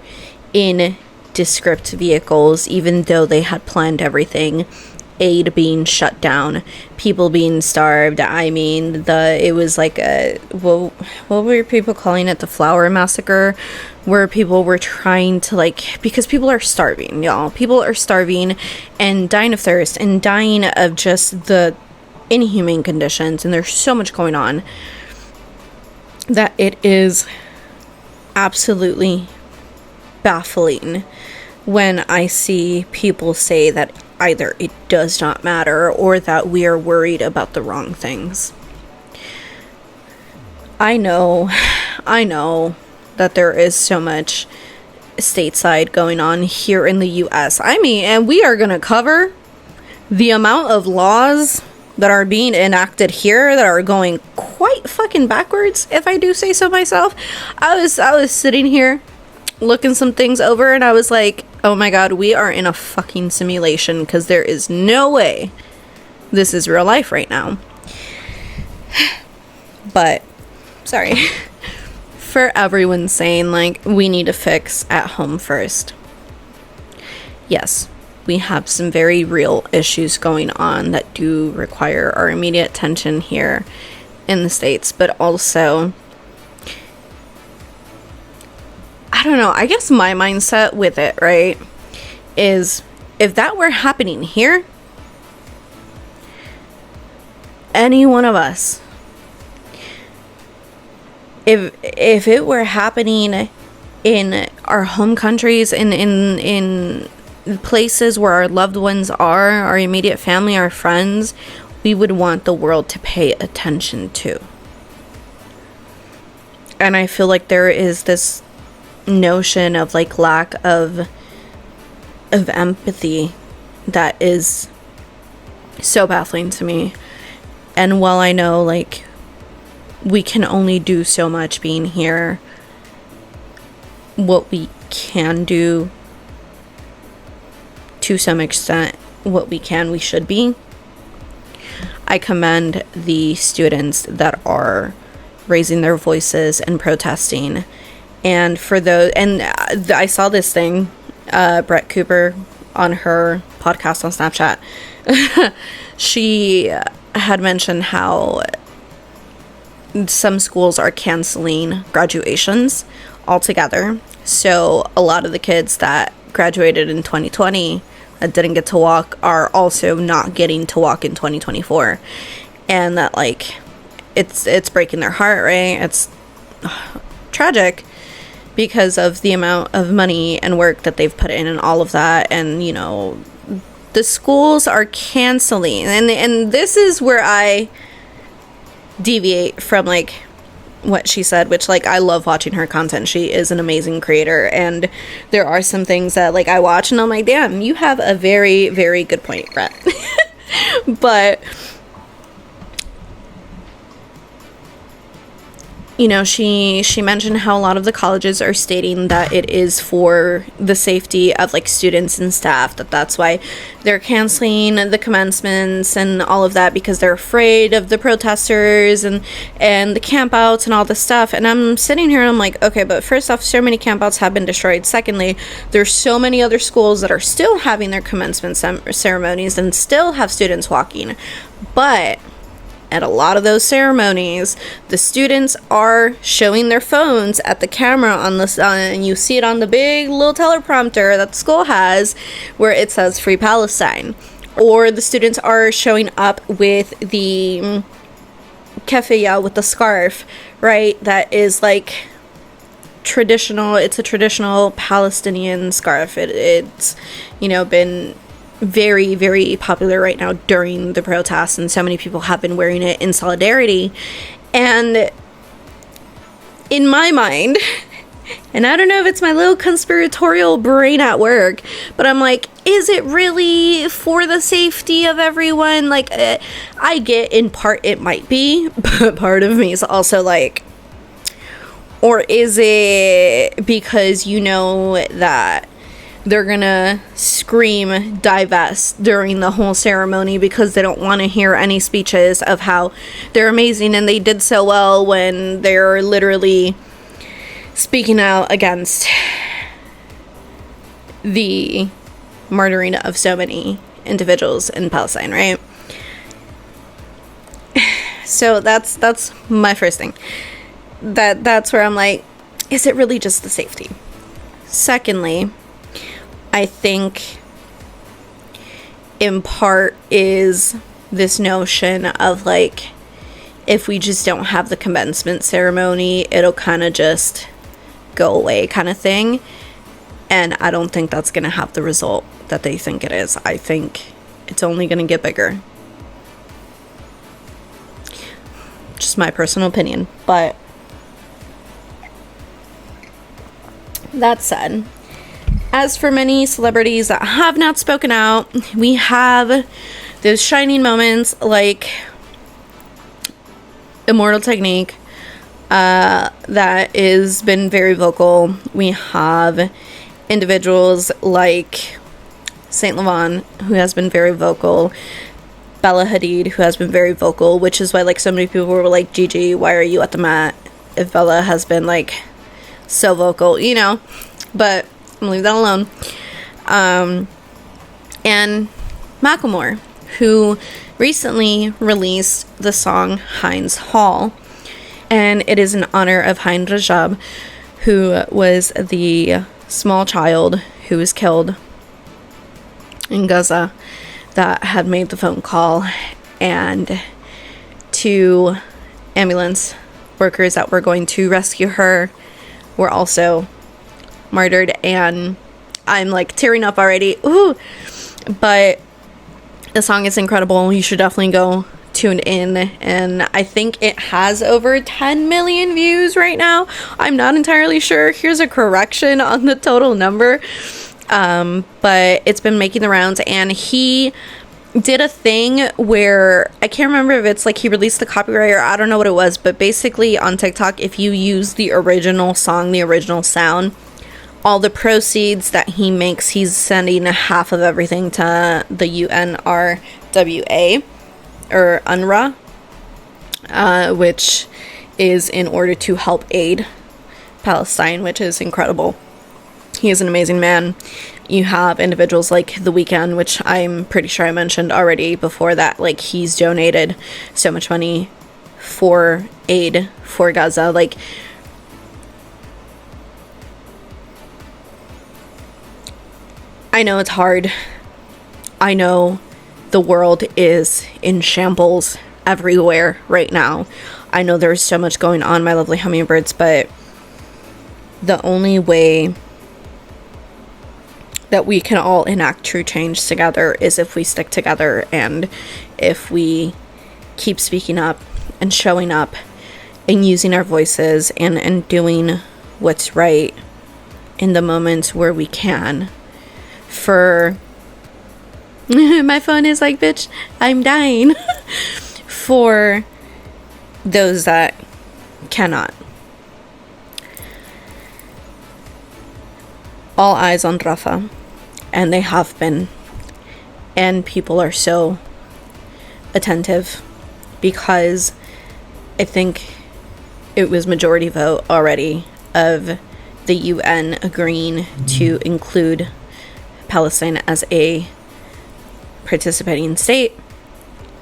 in descript vehicles, even though they had planned everything. Aid being shut down, people being starved. I mean, it was like what were people calling it? The flower massacre, where people were trying to, like, because people are starving, y'all. People are starving and dying of thirst and dying of just the inhumane conditions, and there's so much going on that it is absolutely baffling when I see people say that either it does not matter or that we are worried about the wrong things. I know that there is so much stateside going on here in the US. I mean, and we are going to cover the amount of laws that are being enacted here that are going quite fucking backwards, if I do say so myself. I was sitting here looking some things over, and I was like, oh my god, we are in a fucking simulation, because there is no way this is real life right now. But, sorry. For everyone saying, like, we need to fix at home first. Yes, we have some very real issues going on that do require our immediate attention here in the States, but also, I don't know, I guess my mindset with it, right, is if that were happening here, any one of us, if it were happening in our home countries, in places where our loved ones are, our immediate family, our friends, we would want the world to pay attention to. And I feel like there is this notion of, like, lack of empathy that is so baffling to me. And while I know, like, we can only do so much being here, what we can do, to some extent, what we should be. I commend the students that are raising their voices and protesting. And for those, and I saw this thing, Brett Cooper on her podcast on Snapchat, she had mentioned how some schools are canceling graduations altogether. So a lot of the kids that graduated in 2020 that didn't get to walk are also not getting to walk in 2024. And that, like, it's breaking their heart, right? It's tragic, because of the amount of money and work that they've put in and all of that. And, you know, the schools are canceling. And this is where I deviate from, like, what she said, which, like, I love watching her content. She is an amazing creator. And there are some things that, like, I watch and I'm like, damn, you have a very, very good point, Brett. But, you know, she mentioned how a lot of the colleges are stating that it is for the safety of, like, students and staff, that's why they're canceling the commencements and all of that, because they're afraid of the protesters and the campouts and all this stuff. And I'm sitting here and I'm like, okay, but first off, so many campouts have been destroyed. Secondly, there's so many other schools that are still having their commencement ceremonies and still have students walking. But at a lot of those ceremonies, the students are showing their phones at the camera on the and you see it on the big little teleprompter that the school has, where it says Free Palestine. Or the students are showing up with the keffiyeh, with the scarf, right? That is, like, traditional. It's a traditional Palestinian scarf. It's, you know, been very, very popular right now during the protests, and so many people have been wearing it in solidarity. And in my mind, and I don't know if it's my little conspiratorial brain at work, but I'm like, is it really for the safety of everyone? Like, I get in part it might be, but part of me is also like, or is it because you know that they're gonna scream divest during the whole ceremony because they don't want to hear any speeches of how they're amazing and they did so well, when they're literally speaking out against the murdering of so many individuals in Palestine, right? So that's my first thing. That's where I'm like, is it really just the safety? Secondly, I think in part is this notion of like, if we just don't have the commencement ceremony, it'll kind of just go away kind of thing. And I don't think that's going to have the result that they think it is. I think it's only going to get bigger. Just my personal opinion. But that said, as for many celebrities that have not spoken out, we have those shining moments like Immortal Technique that has been very vocal. We have individuals like Saint Laurent, who has been very vocal. Bella Hadid, who has been very vocal, which is why like so many people were like, Gigi, why are you at the Met if Bella has been like so vocal, you know? But I'm gonna leave that alone. And Macklemore, who recently released the song Heinz Hall, and it is in honor of Hein Rajab, who was the small child who was killed in Gaza that had made the phone call, and 2 ambulance workers that were going to rescue her were also murdered. And I'm like tearing up already. Ooh. But the song is incredible. You should definitely go tune in, and I think it has over 10 million views right now. I'm not entirely sure. Here's a correction on the total number. But it's been making the rounds, and he did a thing where I can't remember if it's like he released the copyright or I don't know what it was, but basically on TikTok, if you use the original song, the original sound, all the proceeds that he makes, he's sending half of everything to the UNRWA or UNRWA, which is in order to help aid Palestine, which is incredible. He is an amazing man. You have individuals like The Weeknd, which I'm pretty sure I mentioned already before that, like he's donated so much money for aid for Gaza. Like, I know it's hard. I know the world is in shambles everywhere right now. I know there's so much going on, my lovely hummingbirds, but the only way that we can all enact true change together is if we stick together, and if we keep speaking up and showing up and using our voices and doing what's right in the moments where we can. For my phone is like, bitch, I'm dying. For those that cannot. All eyes on Rafah, and they have been, and people are so attentive because I think it was majority vote already of the UN agreeing to include Palestine as a participating state.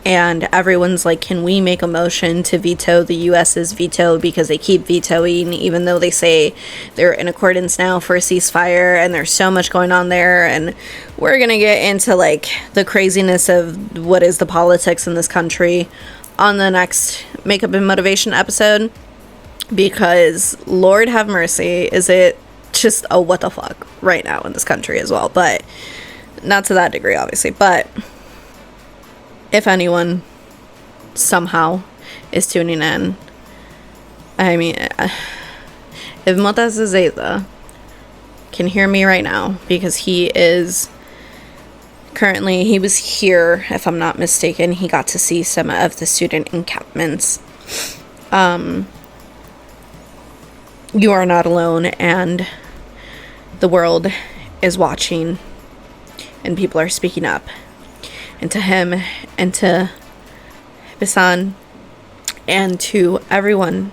And everyone's like, can we make a motion to veto the US's veto, because they keep vetoing even though they say they're in accordance now for a ceasefire, and there's so much going on there. And we're gonna get into like the craziness of what is the politics in this country on the next Makeup and Motivation episode, because Lord have mercy, is it just a what the fuck right now in this country as well. But not to that degree, obviously. But if anyone somehow is tuning in, I mean, if Motas Zeta can hear me right now, because he is currently, he was here, if I'm not mistaken, he got to see some of the student encampments. You are not alone, and the world is watching, and people are speaking up. And to him, and to Bisan, and to everyone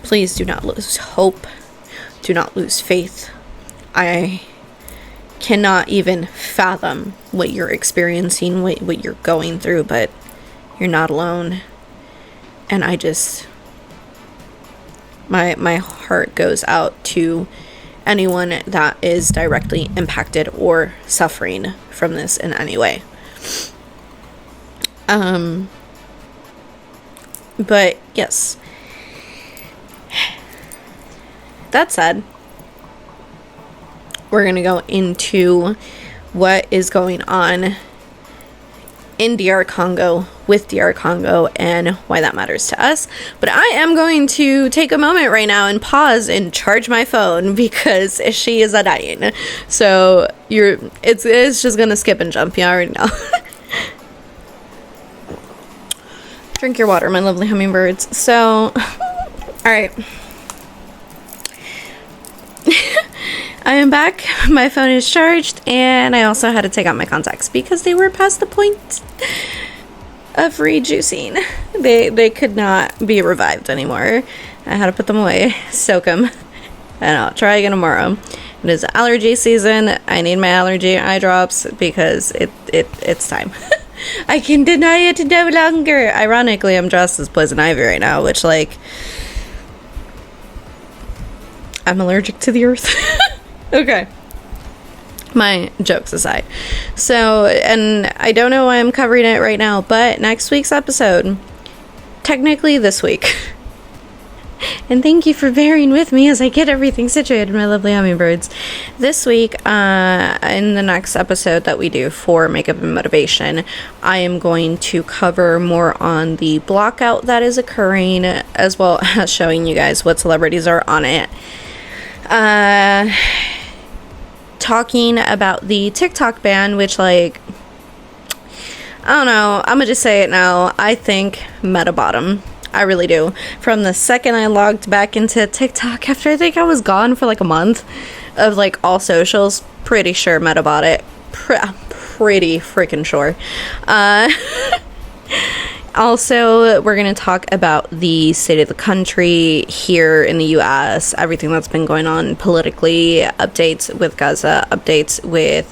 Please do not lose hope. Do not lose faith. I cannot even fathom what you're experiencing, what you're going through, but you're not alone. And I just, my heart goes out to anyone that is directly impacted or suffering from this in any way. But yes, that said, we're going to go into what is going on in DR Congo, with DR Congo, and why that matters to us. But I am going to take a moment right now and pause and charge my phone because she is dying. So it's just going to skip and jump. You already know. Drink your water, my lovely hummingbirds. So, all right. I am back. My phone is charged, and I also had to take out my contacts because they were past the point of rejuicing. They could not be revived anymore. I had to put them away, soak them, and I'll try again tomorrow. It is allergy season. I need my allergy eye drops because it's time. I can deny it no longer. Ironically, I'm dressed as Poison Ivy right now, which, like, I'm allergic to the earth. Okay. My jokes aside. So, and I don't know why I'm covering it right now, but next week's episode, technically this week. And thank you for bearing with me as I get everything situated, my lovely hummingbirds. This week, in the next episode that we do for Makeup and Motivation, I am going to cover more on the blockout that is occurring, as well as showing you guys what celebrities are on it. Talking about the TikTok ban, which, like, I don't know, I'm gonna just say it now. I think Meta bottom. I really do. From the second I logged back into TikTok after I think I was gone for like a month of like all socials, pretty sure Meta bought it. Pretty freaking sure. Also, we're going to talk about the state of the country here in the U.S., everything that's been going on politically, updates with Gaza, updates with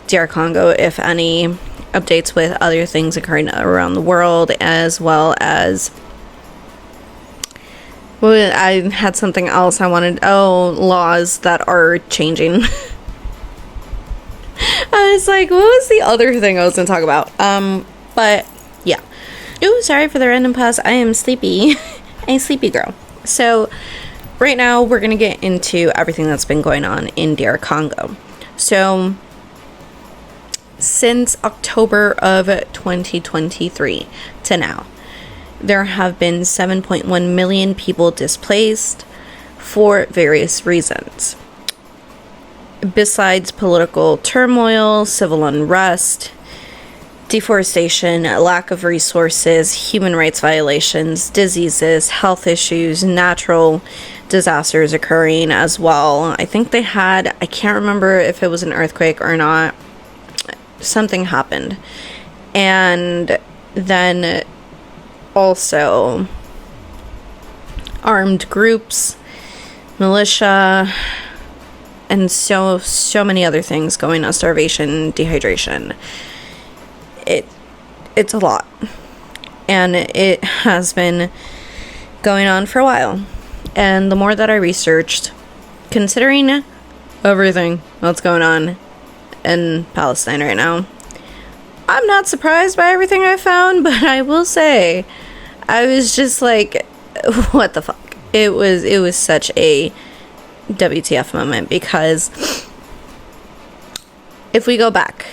DR Congo, if any, updates with other things occurring around the world, as well as, well, I had something else I wanted, laws that are changing. I was like, what was the other thing I was going to talk about? But, yeah. Ooh, sorry for the random pause. I am sleepy. I'm a sleepy girl. So, right now, we're going to get into everything that's been going on in DR Congo. So, since October of 2023 to now, there have been 7.1 million people displaced for various reasons. Besides political turmoil, civil unrest, deforestation, lack of resources, human rights violations, diseases, health issues, natural disasters occurring as well. I think they had, I can't remember if it was an earthquake or not, something happened. And then also armed groups, militia, and so many other things going on, starvation, dehydration. It's a lot, and it has been going on for a while. And the more that I researched, considering everything that's going on in Palestine right now, I'm not surprised by everything I found, but I will say I was just like, what the fuck? It was such a WTF moment, because if we go back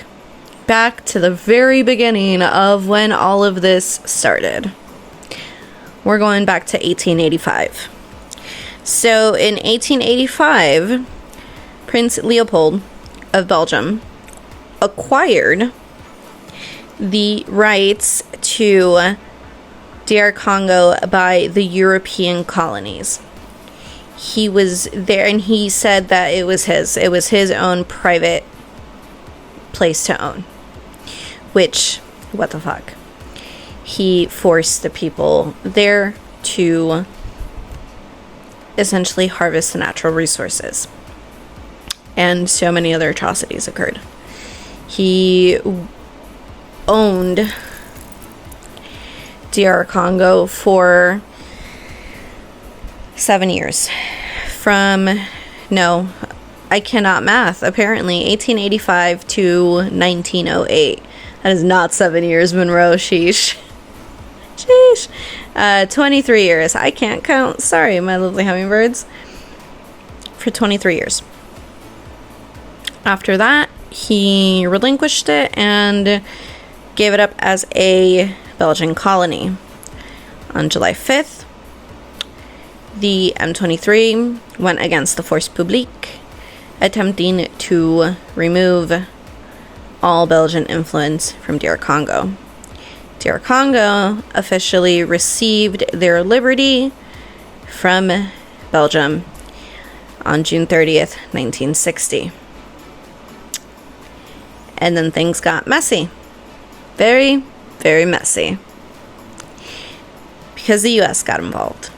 to the very beginning of when all of this started, we're going back to 1885. So in 1885, Prince Leopold of Belgium acquired the rights to DR Congo by the European colonies. He was there, and he said that it was his own private place to own. Which, what the fuck? He forced the people there to essentially harvest the natural resources. And so many other atrocities occurred. He owned DR Congo for 7 years. I cannot math. Apparently, 1885 to 1908. That is not 7 years, Monroe. Sheesh. 23 years. I can't count. Sorry, my lovely hummingbirds. For 23 years. After that, he relinquished it and gave it up as a Belgian colony. On July 5th, the M23 went against the Force Publique, attempting to remove all Belgian influence from DR Congo. DR Congo officially received their liberty from Belgium on June 30th, 1960. And then things got messy. Very, very messy. Because the US got involved.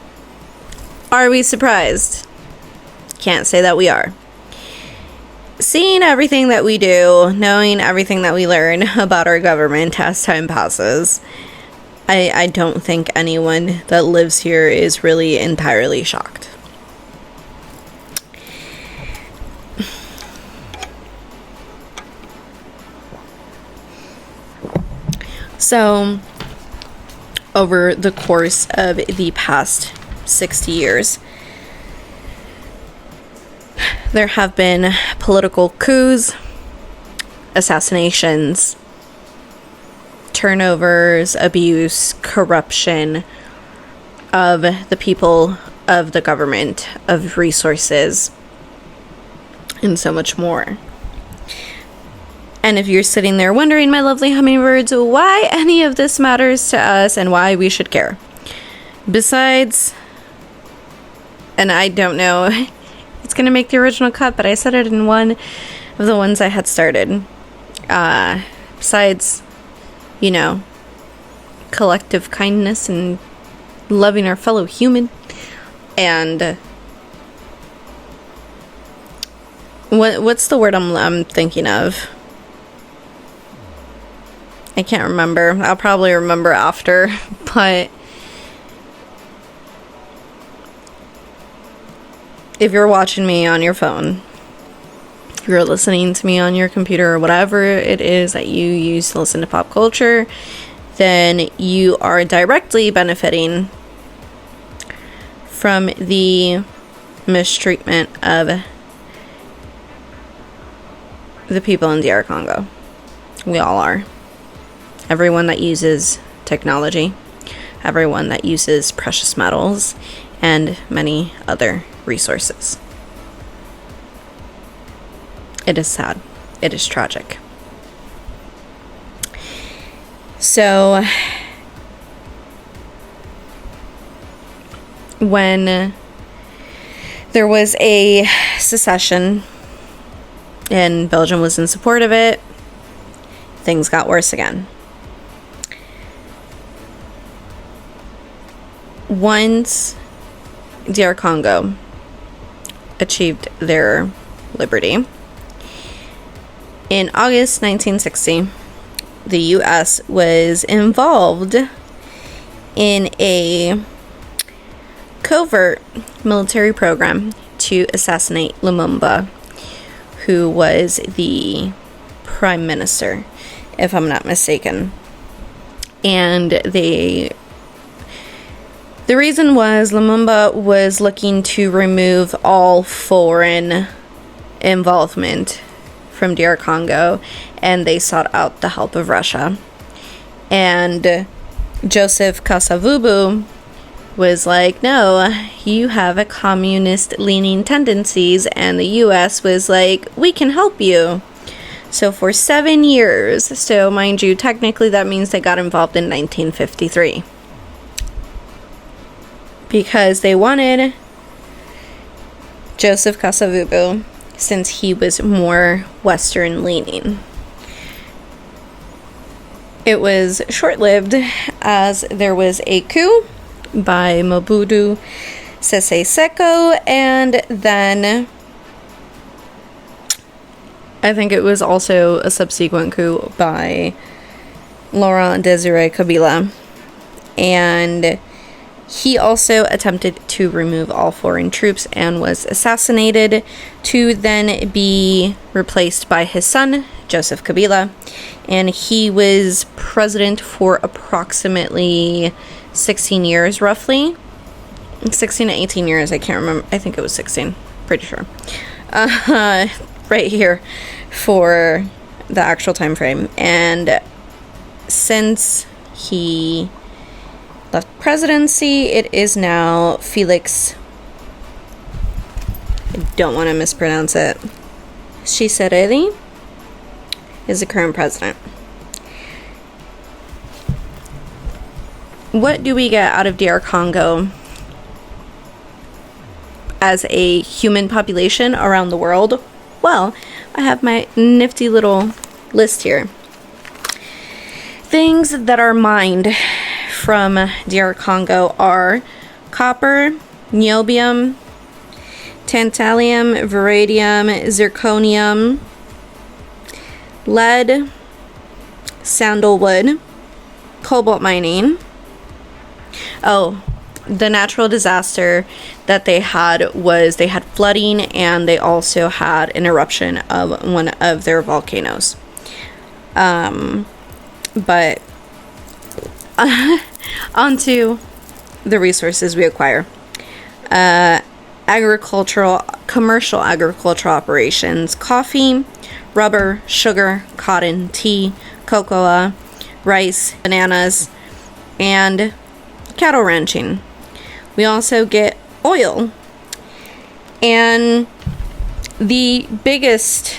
Are we surprised? Can't say that we are. Seeing everything that we do, knowing everything that we learn about our government as time passes, I don't think anyone that lives here is really entirely shocked. So, over the course of the past 60 years, there have been political coups, assassinations, turnovers, abuse, corruption of the people, of the government, of resources, and so much more. And if you're sitting there wondering, my lovely hummingbirds, why any of this matters to us and why we should care. Besides, and I don't know, it's going to make the original cut, but I said it in one of the ones I had started. Besides, collective kindness and loving our fellow human. And what's the word I'm thinking of? I can't remember. I'll probably remember after, but if you're watching me on your phone, if you're listening to me on your computer or whatever it is that you use to listen to pop culture, then you are directly benefiting from the mistreatment of the people in DR Congo. We all are. Everyone that uses technology, everyone that uses precious metals, and many other resources. It is sad. It is tragic. So, when there was a secession and Belgium was in support of it, things got worse again. Once DR Congo achieved their liberty, in August 1960, the U.S. was involved in a covert military program to assassinate Lumumba, who was the prime minister, if I'm not mistaken. And the reason was Lumumba was looking to remove all foreign involvement from DR Congo, and they sought out the help of Russia. And Joseph Kasavubu was like, no, you have a communist-leaning tendencies, and the U.S. was like, we can help you. So for 7 years, so mind you, technically that means they got involved in 1953. Because they wanted Joseph Kasavubu, since he was more Western leaning. It was short-lived, as there was a coup by Mobutu Sese Seko, and then I think it was also a subsequent coup by Laurent Désiré Kabila. And he also attempted to remove all foreign troops and was assassinated, to then be replaced by his son, Joseph Kabila. And he was president for approximately 16 years, roughly. 16 to 18 years, I can't remember. I think it was 16, pretty sure. Right here for the actual time frame. And since he left presidency, it is now Felix, I don't want to mispronounce it, Tshisekedi is the current president. What do we get out of DR Congo as a human population around the world? Well, I have my nifty little list here. Things that are mined from DR Congo are copper, niobium, tantalum, vanadium, zirconium, lead, sandalwood, cobalt mining. Oh, the natural disaster that they had was they had flooding, and they also had an eruption of one of their volcanoes. But onto the resources we acquire. Commercial agricultural operations: coffee, rubber, sugar, cotton, tea, cocoa, rice, bananas, and cattle ranching. We also get oil. And the biggest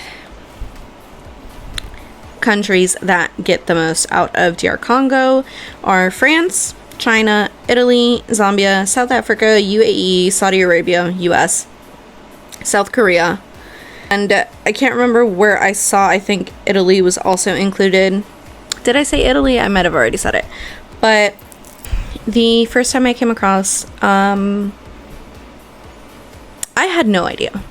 countries that get the most out of DR Congo are France, China, Italy, Zambia, South Africa, UAE, Saudi Arabia, US, South Korea. And I can't remember where I saw, I think Italy was also included. Did I say Italy? I might have already said it. But the first time I came across, I had no idea.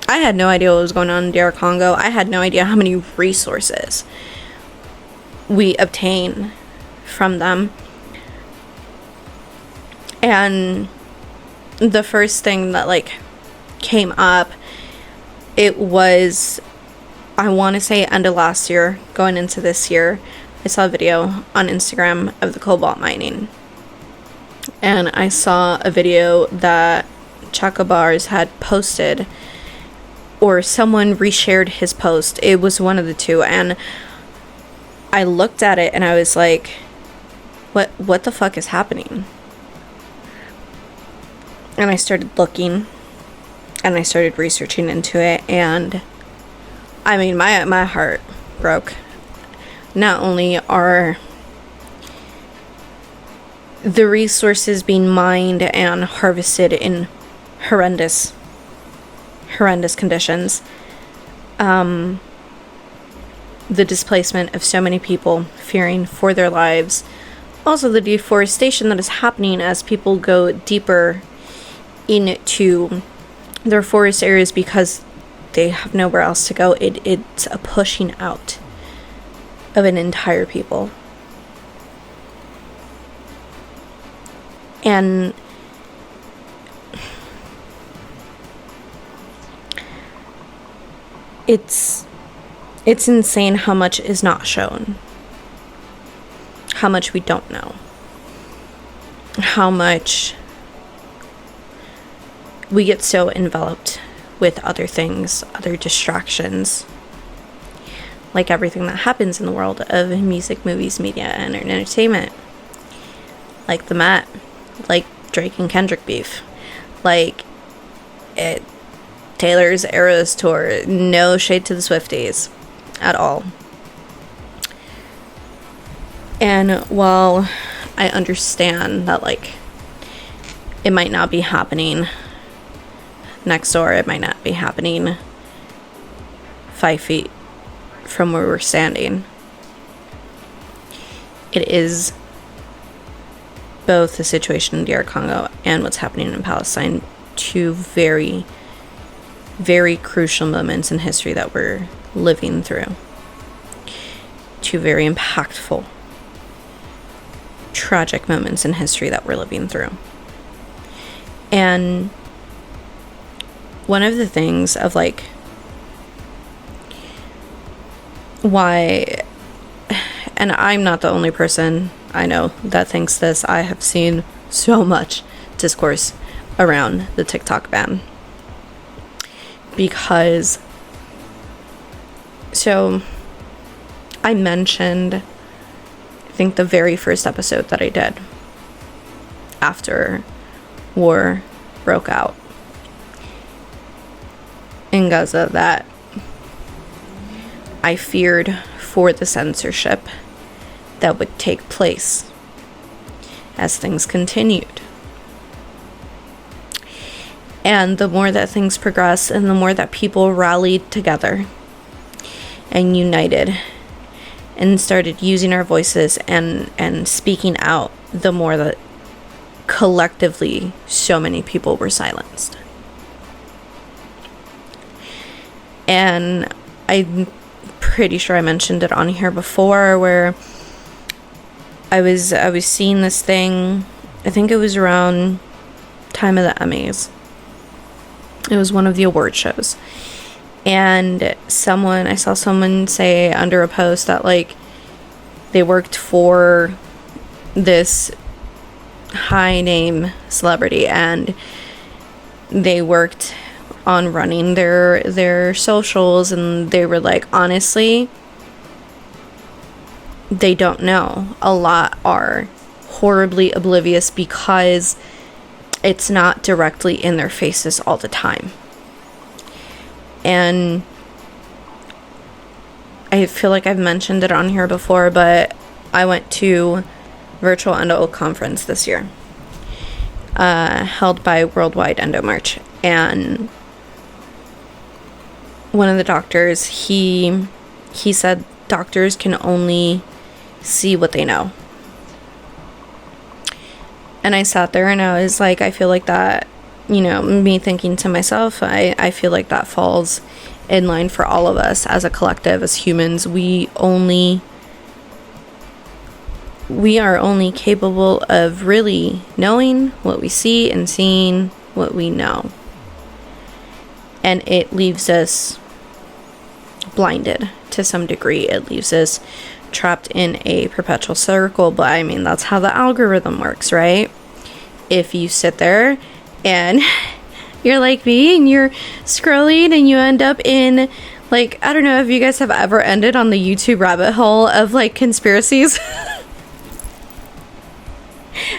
I had no idea what was going on in DR Congo. I had no idea how many resources we obtain from them. And the first thing that came up, it was, I want to say end of last year, going into this year, I saw a video on Instagram of the cobalt mining. And I saw a video that Chakabars had posted, or someone reshared his post. It was one of the two, and I looked at it and I was like, what the fuck is happening? And I started looking, and I started researching into it, and I mean, my heart broke. Not only are the resources being mined and harvested in horrendous conditions, the displacement of so many people fearing for their lives, also the deforestation that is happening as people go deeper into their forest areas because they have nowhere else to go. It's a pushing out of an entire people. And it's insane how much is not shown, how much we don't know, how much we get so enveloped with other things, other distractions, like everything that happens in the world of music, movies, media, and entertainment, like the Met, like Drake and Kendrick beef, like Taylor's Eras tour. No shade to the Swifties at all. And while I understand that it might not be happening next door, it might not be happening 5 feet from where we're standing, it is both the situation in DR Congo and what's happening in Palestine, two very, very crucial moments in history that we're living through. Two very impactful, tragic moments in history that we're living through. And one of the things of like why, and I'm not the only person I know that thinks this, I have seen so much discourse around the TikTok ban. Because, so I mentioned, I think the very first episode that I did after war broke out in Gaza, that I feared for the censorship that would take place as things continued. And the more that things progressed and the more that people rallied together and united and started using our voices and speaking out, the more that collectively so many people were silenced. And I'm pretty sure I mentioned it on here before, where I was seeing this thing, I think it was around time of the Emmys. It was one of the award shows. And I saw someone say under a post that like they worked for this high name celebrity and they worked on running their socials, and they were like, honestly, they don't know. A lot are horribly oblivious because it's not directly in their faces all the time. And I feel like I've mentioned it on here before, but I went to virtual Endo conference this year, held by Worldwide Endo March, and one of the doctors, he said doctors can only see what they know. And I sat there and I was like, I feel like that, you know, me thinking to myself, I feel like that falls in line for all of us as a collective, as humans. We are only capable of really knowing what we see and seeing what we know. And it leaves us blinded to some degree. It leaves us trapped in a perpetual circle. But I mean, that's how the algorithm works, right? If you sit there and you're like me and you're scrolling and you end up in, like, I don't know if you guys have ever ended on the YouTube rabbit hole of like conspiracies.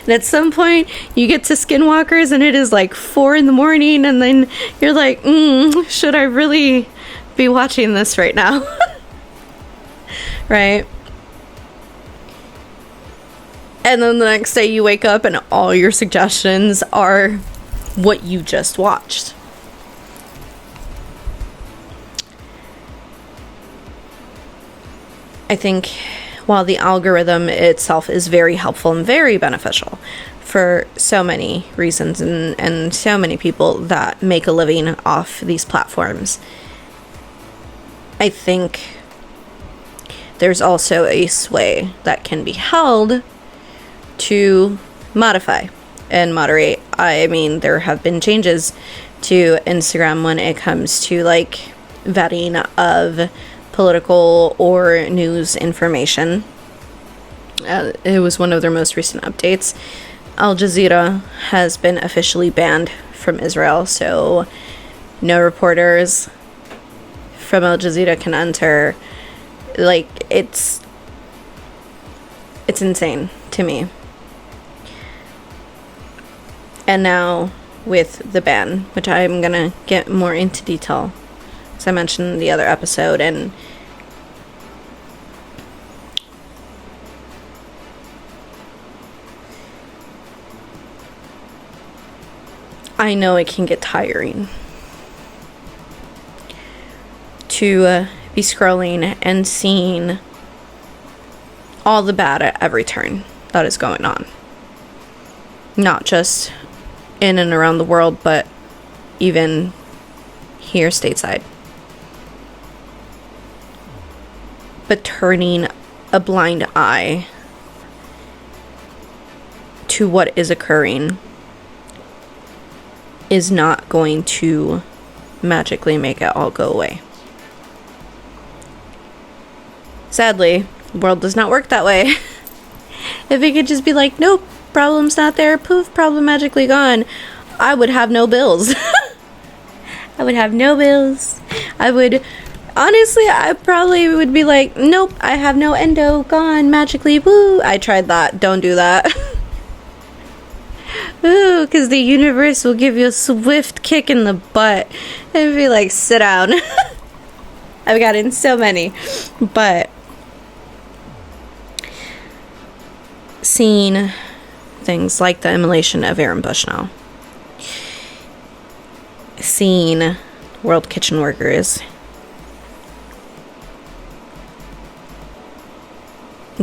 And at some point you get to Skinwalkers and it is like 4 a.m. and then you're like, should I really be watching this right now? Right? And then the next day you wake up and all your suggestions are what you just watched. I think while the algorithm itself is very helpful and very beneficial for so many reasons and so many people that make a living off these platforms, I think there's also a sway that can be held to modify and moderate. I mean, there have been changes to Instagram when it comes to like vetting of political or news information. It was one of their most recent updates. Al Jazeera has been officially banned from Israel, so no reporters from Al Jazeera can enter. Like, it's insane to me. And now with the ban, which I'm gonna get more into detail, as I mentioned in the other episode, and I know it can get tiring to be scrolling and seeing all the bad at every turn that is going on. Not just in and around the world, but even here stateside. But turning a blind eye to what is occurring is not going to magically make it all go away. Sadly, the world does not work that way. If it could just be like, nope, problem's not there, poof, problem magically gone, I would have no bills. I would have no bills. Honestly, I probably would be like, nope, I have no endo, gone, magically, woo. I tried that, don't do that. Ooh, because the universe will give you a swift kick in the butt and be like, sit down. I've gotten so many. But seeing things like the immolation of Aaron Bushnell, seeing world kitchen workers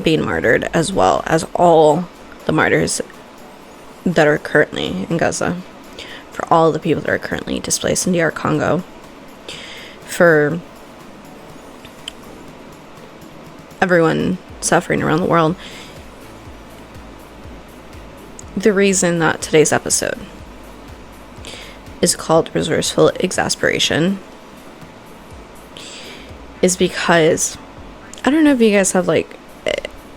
being martyred, as well as all the martyrs that are currently in Gaza, for all the people that are currently displaced in DR Congo, for everyone suffering around the world. The reason that today's episode is called Resourceful Exasperation is because I don't know if you guys have, like,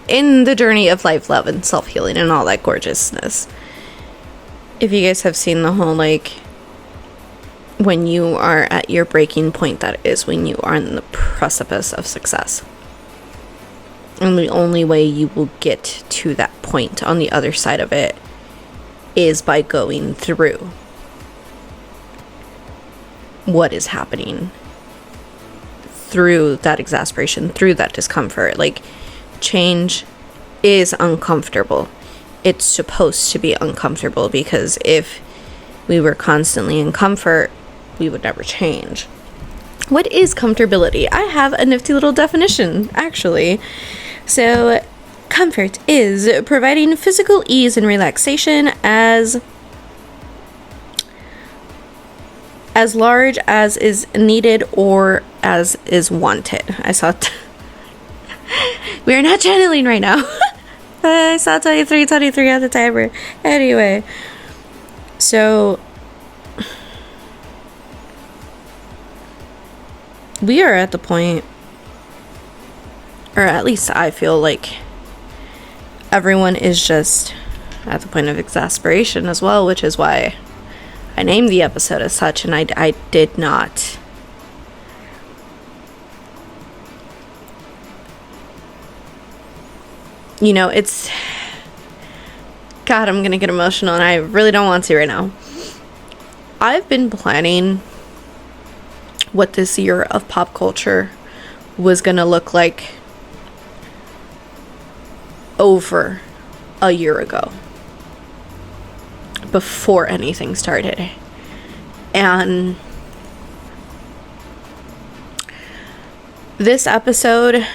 in the journey of life, love, and self-healing and all that gorgeousness, if you guys have seen the whole, like, when you are at your breaking point, that is when you are on the precipice of success. And the only way you will get to that point on the other side of it is by going through what is happening, through that exasperation, through that discomfort. Like, change is uncomfortable. It's supposed to be uncomfortable, because if we were constantly in comfort, we would never change. What is comfortability? I have a nifty little definition, actually. So, comfort is providing physical ease and relaxation as large as is needed or as is wanted. I saw we are not channeling right now. I saw 23 on the timer. Anyway, so we are at the point, or at least I feel like everyone is just at the point of exasperation as well, which is why I named the episode as such. And I did not it's, God, I'm gonna get emotional, and I really don't want to right now. I've been planning what this year of pop culture was gonna look like over a year ago, before anything started. And this episode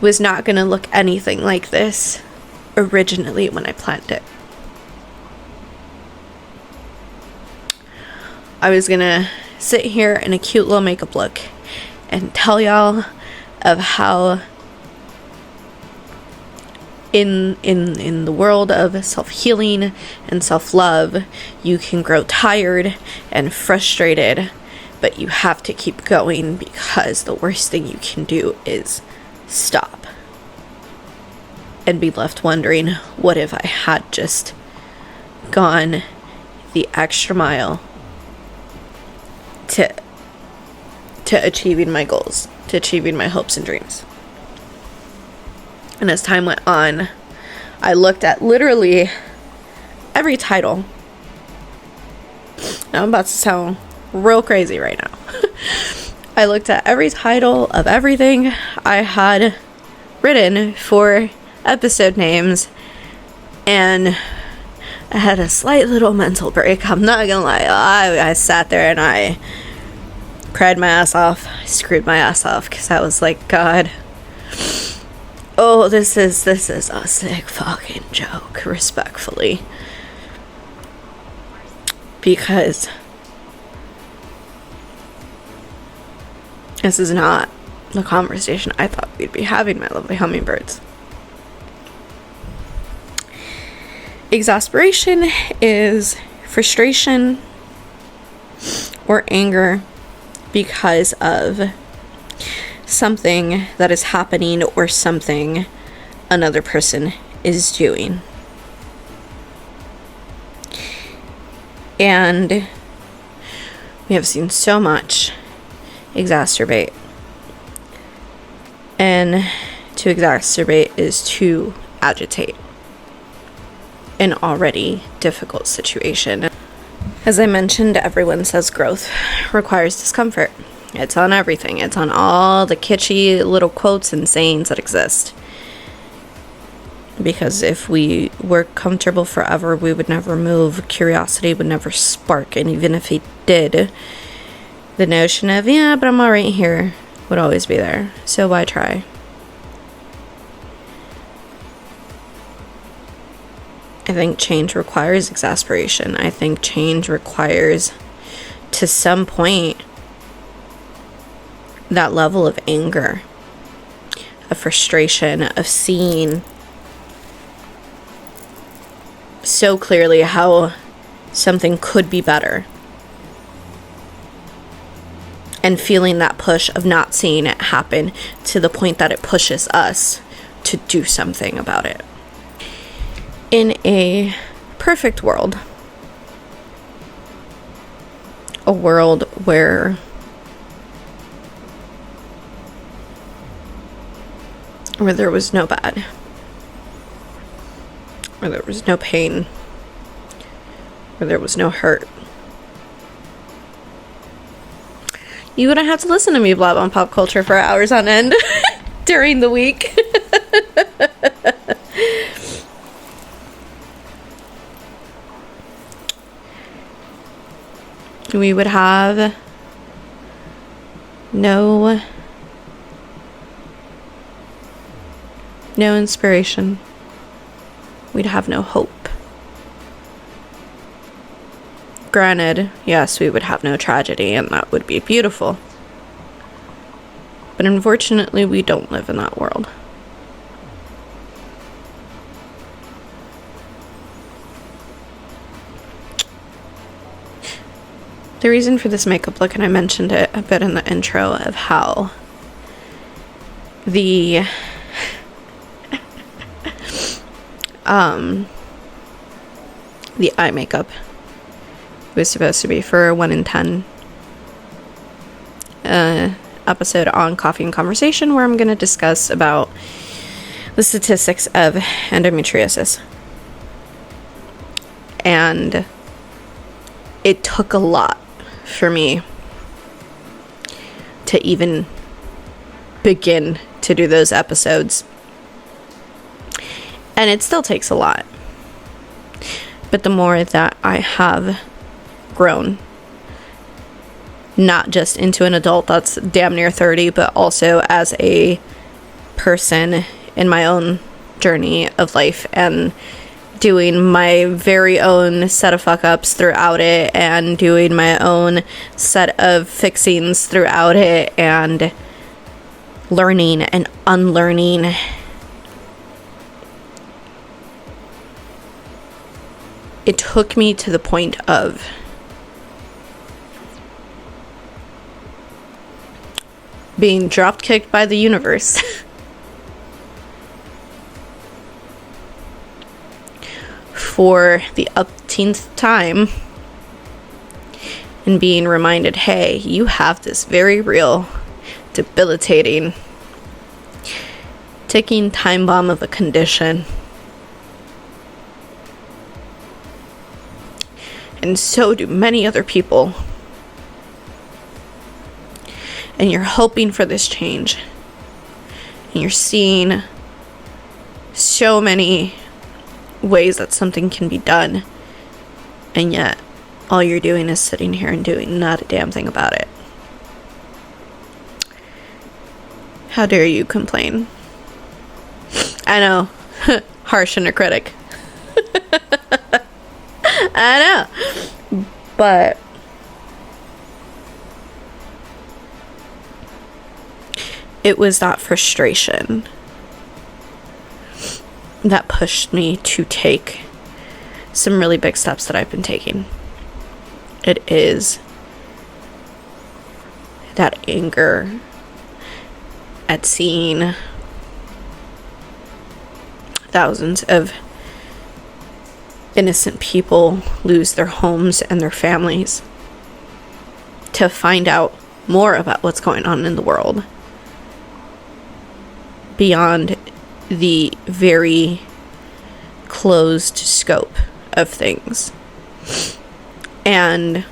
was not going to look anything like this originally when I planned it. I was going to sit here in a cute little makeup look and tell y'all of how in the world of self-healing and self-love, you can grow tired and frustrated, but you have to keep going, because the worst thing you can do is stop and be left wondering, what if I had just gone the extra mile to achieving my goals, to achieving my hopes and dreams. And as time went on, I looked at literally every title. Now I'm about to sound real crazy right now. I looked at every title of everything I had written for episode names, and I had a slight little mental break. I'm not gonna lie. I sat there and I cried my ass off. I screwed my ass off, because I was like, God, oh, this is a sick fucking joke, respectfully. because this is not the conversation I thought we'd be having, my lovely hummingbirds. Exasperation is frustration or anger because of something that is happening or something another person is doing. And we have seen so much exacerbate. And to exacerbate is to agitate an already difficult situation. As I mentioned, everyone says growth requires discomfort. It's on everything. It's on all the kitschy little quotes and sayings that exist. Because if we were comfortable forever, we would never move. Curiosity would never spark. And even if it did, the notion of, yeah, but I'm all right here, would always be there. So why try? I think change requires exasperation. I think change requires, to some point, that level of anger, of frustration, of seeing so clearly how something could be better, and feeling that push of not seeing it happen to the point that it pushes us to do something about it. In a perfect world, a world where there was no bad, where there was no pain, where there was no hurt, you wouldn't have to listen to me blab on pop culture for hours on end during the week. We would have no inspiration. We'd have no hope. Granted, yes, we would have no tragedy, and that would be beautiful. But unfortunately, we don't live in that world. The reason for this makeup look, and I mentioned it a bit in the intro, of how the eye makeup was supposed to be for a 1 in 10 episode on Coffee and Conversation, where I'm going to discuss about the statistics of endometriosis. And it took a lot for me to even begin to do those episodes. And it still takes a lot. But the more that I have grown, not just into an adult that's damn near 30, but also as a person in my own journey of life, and doing my very own set of fuck-ups throughout it, and doing my own set of fixings throughout it, and learning and unlearning. It took me to the point of being drop-kicked by the universe for the upteenth time, and being reminded, hey, you have this very real, debilitating, ticking time bomb of a condition. And so do many other people. And you're hoping for this change. And you're seeing so many ways that something can be done. And yet, all you're doing is sitting here and doing not a damn thing about it. How dare you complain? I know. Harsh inner critic. I know. But it was that frustration that pushed me to take some really big steps that I've been taking. It is that anger at seeing thousands of innocent people lose their homes and their families, to find out more about what's going on in the world beyond the very closed scope of things. And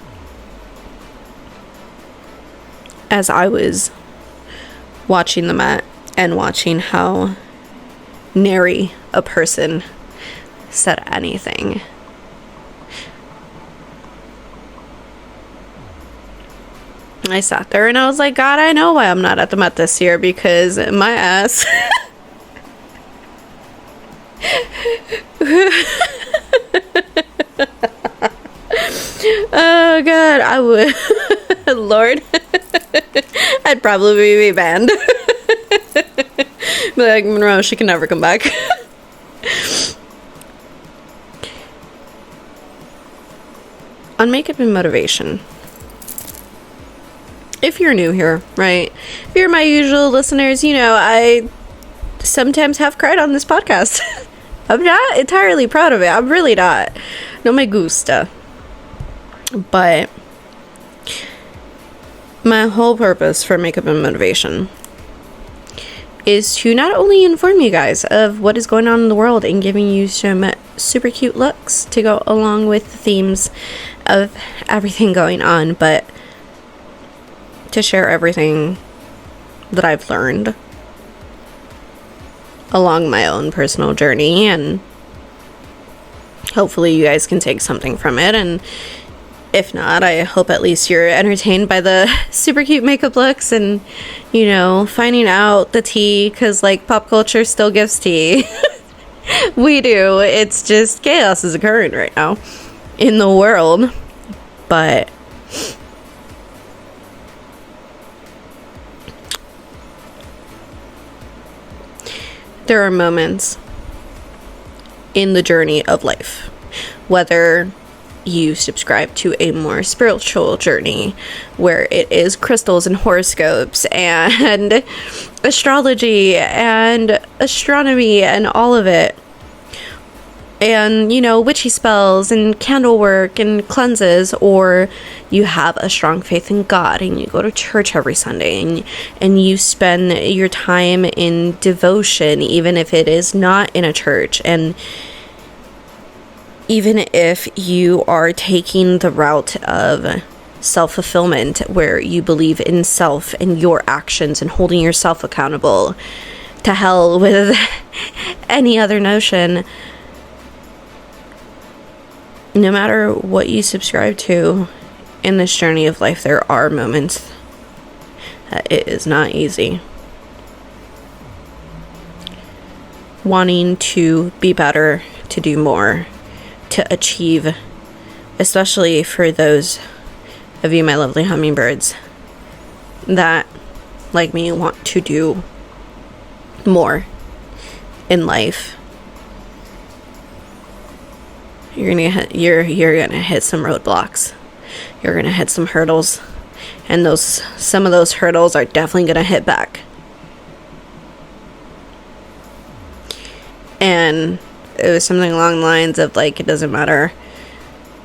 as I was watching the mat and watching how nary a person said anything, I sat there and I was like, God, I know why I'm not at the Met this year, because my ass oh God, I would Lord I'd probably be banned. Be like, Monroe, she can never come back. On Makeup and Motivation, if you're new here, right? If you're my usual listeners, you know I sometimes have cried on this podcast. I'm not entirely proud of it. I'm really not. No me gusta. But my whole purpose for Makeup and Motivation is to not only inform you guys of what is going on in the world and giving you some super cute looks to go along with the themes of everything going on, but to share everything that I've learned along my own personal journey, and hopefully you guys can take something from it. And if not, I hope at least you're entertained by the super cute makeup looks and, you know, finding out the tea, because like pop culture still gives tea. We do. It's just chaos is occurring right now in the world. But there are moments in the journey of life, whether you subscribe to a more spiritual journey where it is crystals and horoscopes and astrology and astronomy and all of it, and, you know, witchy spells and candle work and cleanses, or you have a strong faith in God and you go to church every Sunday and you spend your time in devotion, even if it is not in a church, and even if you are taking the route of self-fulfillment where you believe in self and your actions and holding yourself accountable. To hell with any other notion. No matter what you subscribe to in this journey of life, there are moments that it is not easy. Wanting to be better, to do more, to achieve, especially for those of you, my lovely hummingbirds, that, like me, want to do more in life. You're gonna hit some roadblocks. You're gonna hit some hurdles, and some of those hurdles are definitely gonna hit back. And it was something along the lines of like, it doesn't matter.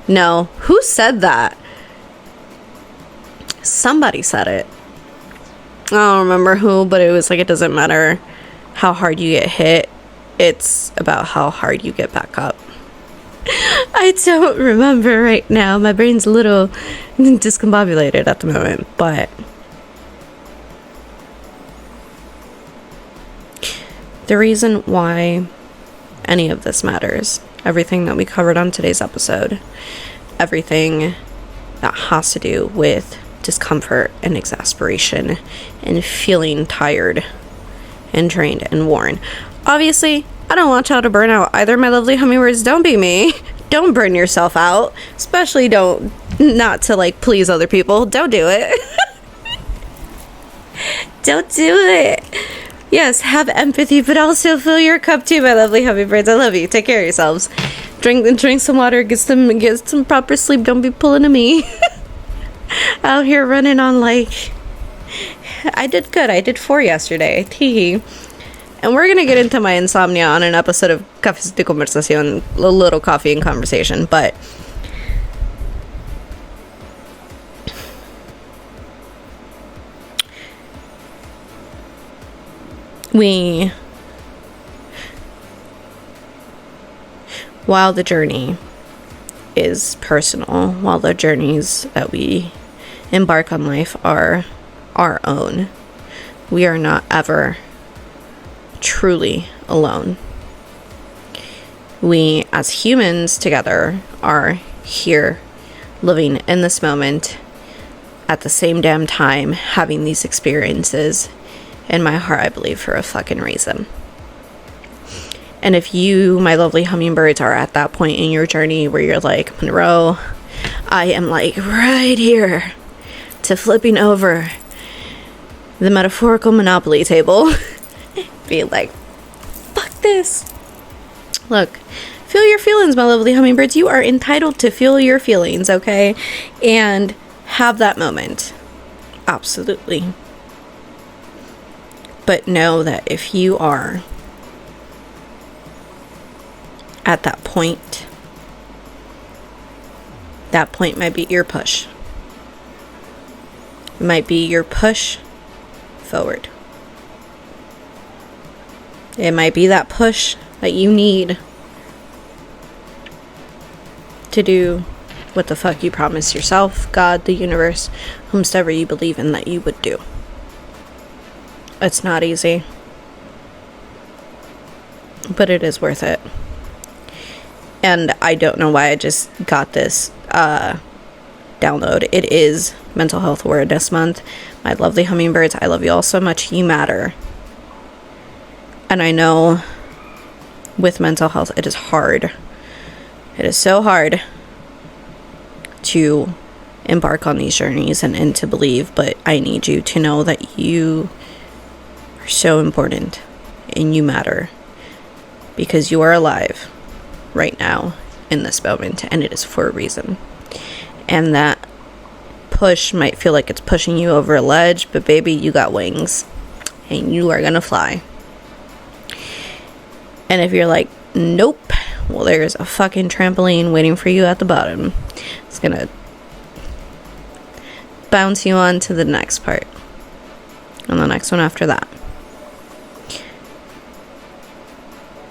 No, who said that? Somebody said it. I don't remember who, but it was like, it doesn't matter how hard you get hit. It's about how hard you get back up. I don't remember right now. My brain's a little discombobulated at the moment, but the reason why any of this matters, everything that we covered on today's episode, everything that has to do with discomfort and exasperation and feeling tired and drained and worn. Obviously, I don't want y'all to burn out either, my lovely hummingbirds. Don't be me. Don't burn yourself out. Especially not to like please other people. Don't do it. Don't do it. Yes, have empathy, but also fill your cup too, my lovely hummingbirds. I love you. Take care of yourselves. Drink some water. Get some proper sleep. Don't be pulling a me. Out here running on like... I did good. I did 4 yesterday. Teehee. And we're going to get into my insomnia on an episode of Cafés de Conversación, a little coffee and conversation, but while the journey is personal, while the journeys that we embark on life are our own, we are not ever truly alone. We as humans together are here living in this moment at the same damn time, having these experiences in my heart, I believe, for a fucking reason. And if you, my lovely hummingbirds, are at that point in your journey where you're like, Monroe, I am like right here to flipping over the metaphorical Monopoly table, be like, fuck this. Look, feel your feelings, my lovely hummingbirds. You are entitled to feel your feelings, okay? And have that moment. Absolutely. But know that if you are at that point might be your push. It might be your push forward. It might be that push that you need to do what the fuck you promised yourself, God, the universe, whomsoever you believe in that you would do. It's not easy, but it is worth it. And I don't know why I just got this download. It is Mental Health Awareness Month. My lovely hummingbirds, I love you all so much. You matter. And I know with mental health, it is hard. It is so hard to embark on these journeys and to believe, but I need you to know that you are so important and you matter because you are alive right now in this moment, and it is for a reason. And that push might feel like it's pushing you over a ledge, but baby, you got wings and you are gonna fly. And if you're like, nope, well, there's a fucking trampoline waiting for you at the bottom. It's gonna bounce you on to the next part. And the next one after that.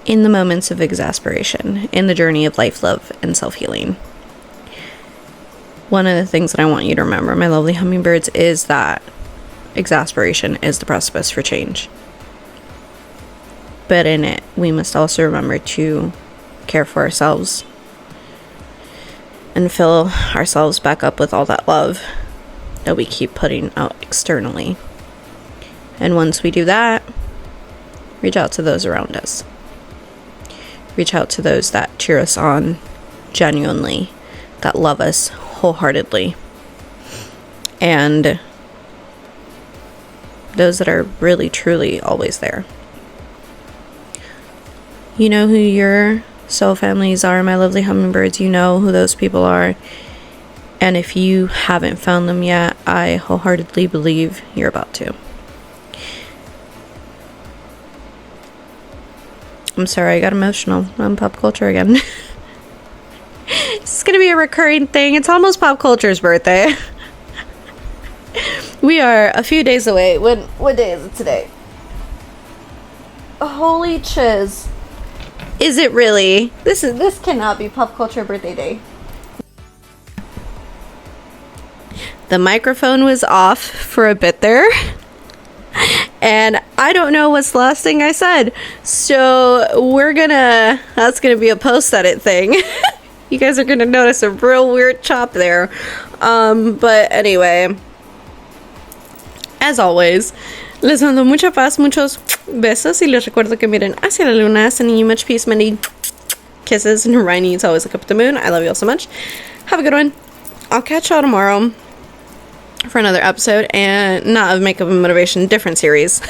In the moments of exasperation, in the journey of life, love, and self-healing, one of the things that I want you to remember, my lovely hummingbirds, is that exasperation is the precipice for change. But in it, we must also remember to care for ourselves and fill ourselves back up with all that love that we keep putting out externally. And once we do that, reach out to those around us. Reach out to those that cheer us on genuinely, that love us wholeheartedly, and those that are really, truly always there. You know who your soul families are, my lovely hummingbirds. You know who those people are. And if you haven't found them yet, I wholeheartedly believe you're about to. I'm sorry, I got emotional on pop culture again. It's going to be a recurring thing. It's almost pop culture's birthday. We are a few days away. What day is it today? Holy chiz. Is it really? This cannot be pop culture birthday day. The microphone was off for a bit there. And I don't know what's the last thing I said. So that's gonna be a post edit thing. You guys are gonna notice a real weird chop there. But anyway, as always, les mando mucha paz, muchos besos, y les recuerdo que miren hacia la luna, sending you much peace, many Kisses, and Ryan needs to always look up at the moon. I love you all so much. Have a good one. I'll catch y'all tomorrow for another episode, and not of Makeup and Motivation, different series.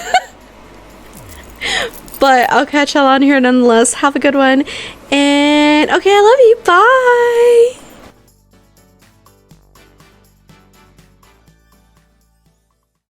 But I'll catch y'all on here nonetheless. Have a good one. And okay, I love you. Bye.